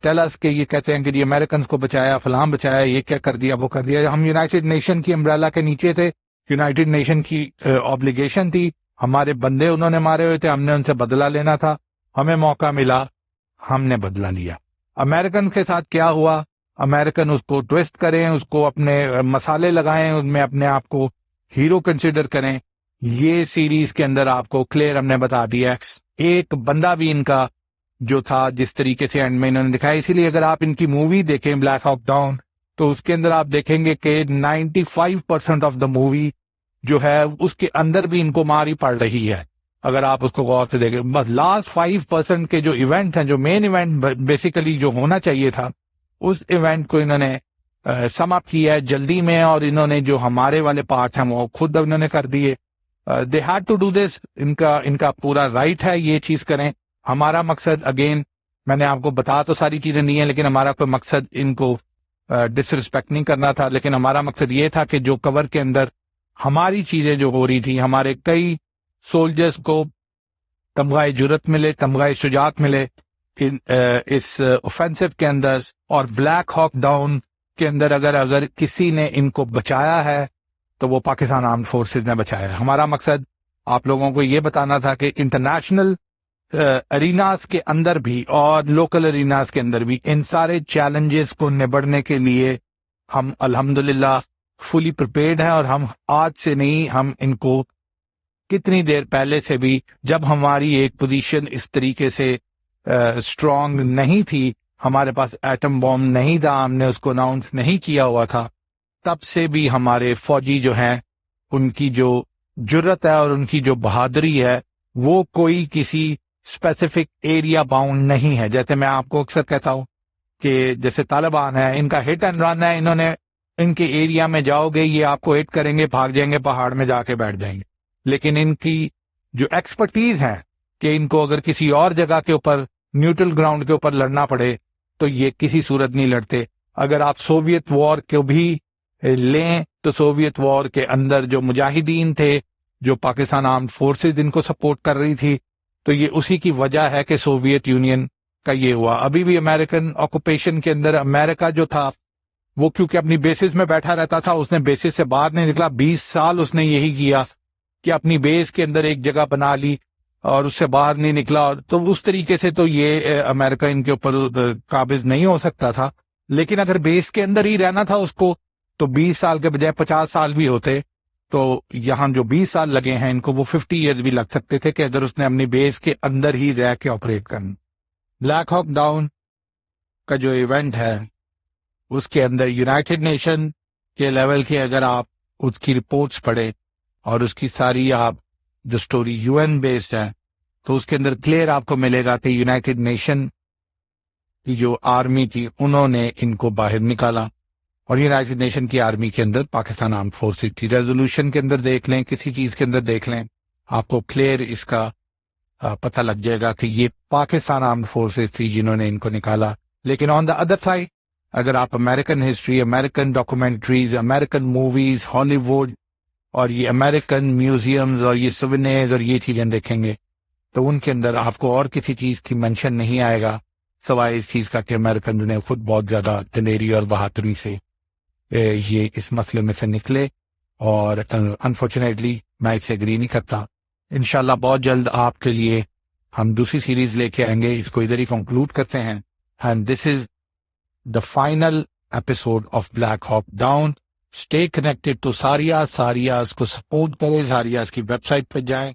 ٹیل اس کہ یہ کہتے ہیں کہ یہ امریکنز کو بچایا، فلاں بچایا، یہ کیا کر دیا، وہ کر دیا. ہم یونائٹڈ نیشن کی امبریلا کے نیچے تھے، یونائٹڈ نیشن کی آبلیگیشن تھی، ہمارے بندے انہوں نے مارے ہوئے تھے، ہم نے ان سے بدلہ لینا تھا، ہمیں موقع ملا، ہم نے بدلہ لیا. امریکن کے ساتھ کیا ہوا؟ امریکن اس کو ٹویسٹ کریں، اس کو اپنے مسالے لگائیں، ان میں اپنے آپ کو ہیرو کنسیڈر کریں. یہ سیریز کے اندر آپ کو کلیئر ہم نے بتا دیا. ایک بندہ بھی ان کا جو تھا جس طریقے سے اینڈ میں انہوں نے دکھایا. اسی لیے اگر آپ ان کی مووی دیکھیں بلیک ہاک ڈاؤن تو اس کے اندر آپ دیکھیں گے کہ 95% آف دا مووی جو ہے اس کے اندر بھی ان کو مار ہی پڑ رہی ہے اگر آپ اس کو غور سے دیکھیں. بس لاسٹ 5% کے جو ایونٹ ہیں, جو مین ایونٹ بیسیکلی جو ہونا چاہیے تھا, اس ایونٹ کو انہوں نے سم اپ کیا ہے جلدی میں, اور انہوں نے جو ہمارے والے پارٹ ہیں وہ خود انہوں نے کر دیے. They had to do this, ان کا پورا رائٹ ہے یہ چیز کریں. ہمارا مقصد اگین میں نے آپ کو بتا تو ساری چیزیں دی ہیں, لیکن ہمارا کوئی مقصد ان کو ڈس رسپیکٹ نہیں کرنا تھا, لیکن ہمارا مقصد یہ تھا کہ جو کور کے اندر ہماری چیزیں جو ہو رہی تھی, ہمارے کئی سولجرز کو تمغہ جرت ملے, تمغہ شجاعت ملے اس اوفینسو کے اندر, اور بلیک ہاک ڈاؤن کے اندر اگر کسی نے ان کو بچایا ہے تو وہ پاکستان آرمڈ فورسز نے بچایا ہے. ہمارا مقصد آپ لوگوں کو یہ بتانا تھا کہ انٹرنیشنل اریناز کے اندر بھی اور لوکل اریناز کے اندر بھی ان سارے چیلنجز کو نبڑنے کے لیے ہم الحمدللہ فلی پریپیئرڈ ہیں, اور ہم آج سے نہیں, ہم ان کو کتنی دیر پہلے سے بھی, جب ہماری ایک پوزیشن اس طریقے سے اسٹرانگ نہیں تھی, ہمارے پاس ایٹم بام نہیں تھا, ہم نے اس کو اناؤنس نہیں کیا ہوا تھا, تب سے بھی ہمارے فوجی جو ہیں ان کی جو جرت ہے اور ان کی جو بہادری ہے وہ کوئی کسی اسپیسیفک ایریا باؤنڈ نہیں ہے. جیسے میں آپ کو اکثر کہتا ہوں کہ جیسے طالبان ہے, ان کا ہٹ اینڈ رن ہے, انہوں نے ان کے ایریا میں جاؤ گے یہ آپ کو ہٹ کریں گے, بھاگ جائیں گے, پہاڑ میں جا کے بیٹھ جائیں گے. لیکن ان کی جو ایکسپرٹیز ہے کہ ان کو اگر کسی اور جگہ کے اوپر نیوٹرل گراؤنڈ کے اوپر لڑنا پڑے تو یہ کسی صورت نہیں لڑتے. اگر آپ سوویت وار کو بھی لیں تو سوویت وار کے اندر جو مجاہدین تھے, جو پاکستان آرمڈ فورسز ان کو سپورٹ کر رہی تھی, تو یہ اسی کی وجہ ہے کہ سوویت یونین کا یہ ہوا. ابھی بھی امریکن آکوپیشن کے اندر امریکہ جو تھا وہ کیونکہ اپنی بیسز میں بیٹھا رہتا تھا, اس نے بیسز سے باہر نہیں نکلا. 20 سال اس نے یہی کیا کہ اپنی بیس کے اندر ایک جگہ بنا لی اور اس سے باہر نہیں نکلا. تو اس طریقے سے تو یہ امریکہ ان کے اوپر قابض نہیں ہو سکتا تھا. لیکن اگر بیس کے اندر ہی رہنا تھا اس کو تو 20 سال کے بجائے 50 سال بھی ہوتے. تو یہاں جو 20 سال لگے ہیں ان کو, وہ 50 ایئرز بھی لگ سکتے تھے کہ اگر اس نے اپنی بیس کے اندر ہی رہ کے آپریٹ کرنا. بلیک ہاک ڈاؤن کا جو ایونٹ ہے اس کے اندر یونائٹڈ نیشن کے لیول کے اگر آپ اس کی رپورٹس پڑھیں اور اس کی ساری آپ جو سٹوری یو این بیسڈ ہے تو اس کے اندر کلیئر آپ کو ملے گا کہ یونائٹڈ نیشن کی جو آرمی تھی انہوں نے ان کو باہر نکالا, اور یونائٹڈ نیشن کی آرمی کے اندر پاکستان آرمڈ فورسز تھی. ریزولوشن کے اندر دیکھ لیں, کسی چیز کے اندر دیکھ لیں, آپ کو کلیئر اس کا پتہ لگ جائے گا کہ یہ پاکستان آرمڈ فورسز تھی جنہوں نے ان کو نکالا. لیکن آن دا ادر سائڈ اگر آپ American history, American documentaries, American movies, ہالی ووڈ اور یہ امریکن میوزیمز اور یہ سوینیرز اور یہ چیزیں دیکھیں گے تو ان کے اندر آپ کو اور کسی چیز کی منشن نہیں آئے گا سوائے اس چیز کا کہ امریکن نے خود بہت زیادہ دلیری اور بہادری سے یہ اس مسئلے میں سے نکلے. اور انفارچونیٹلی میں اس سے اگری نہیں کرتا. انشاءاللہ بہت جلد آپ کے لیے ہم دوسری سیریز لے کے آئیں گے. اس کو ادھر ہی کنکلوڈ کرتے ہیں. And this is the final episode of Black Hawk Down. Stay connected to ساریاز کو سپورٹ کریں, ساریاز کی ویب سائٹ پہ جائیں,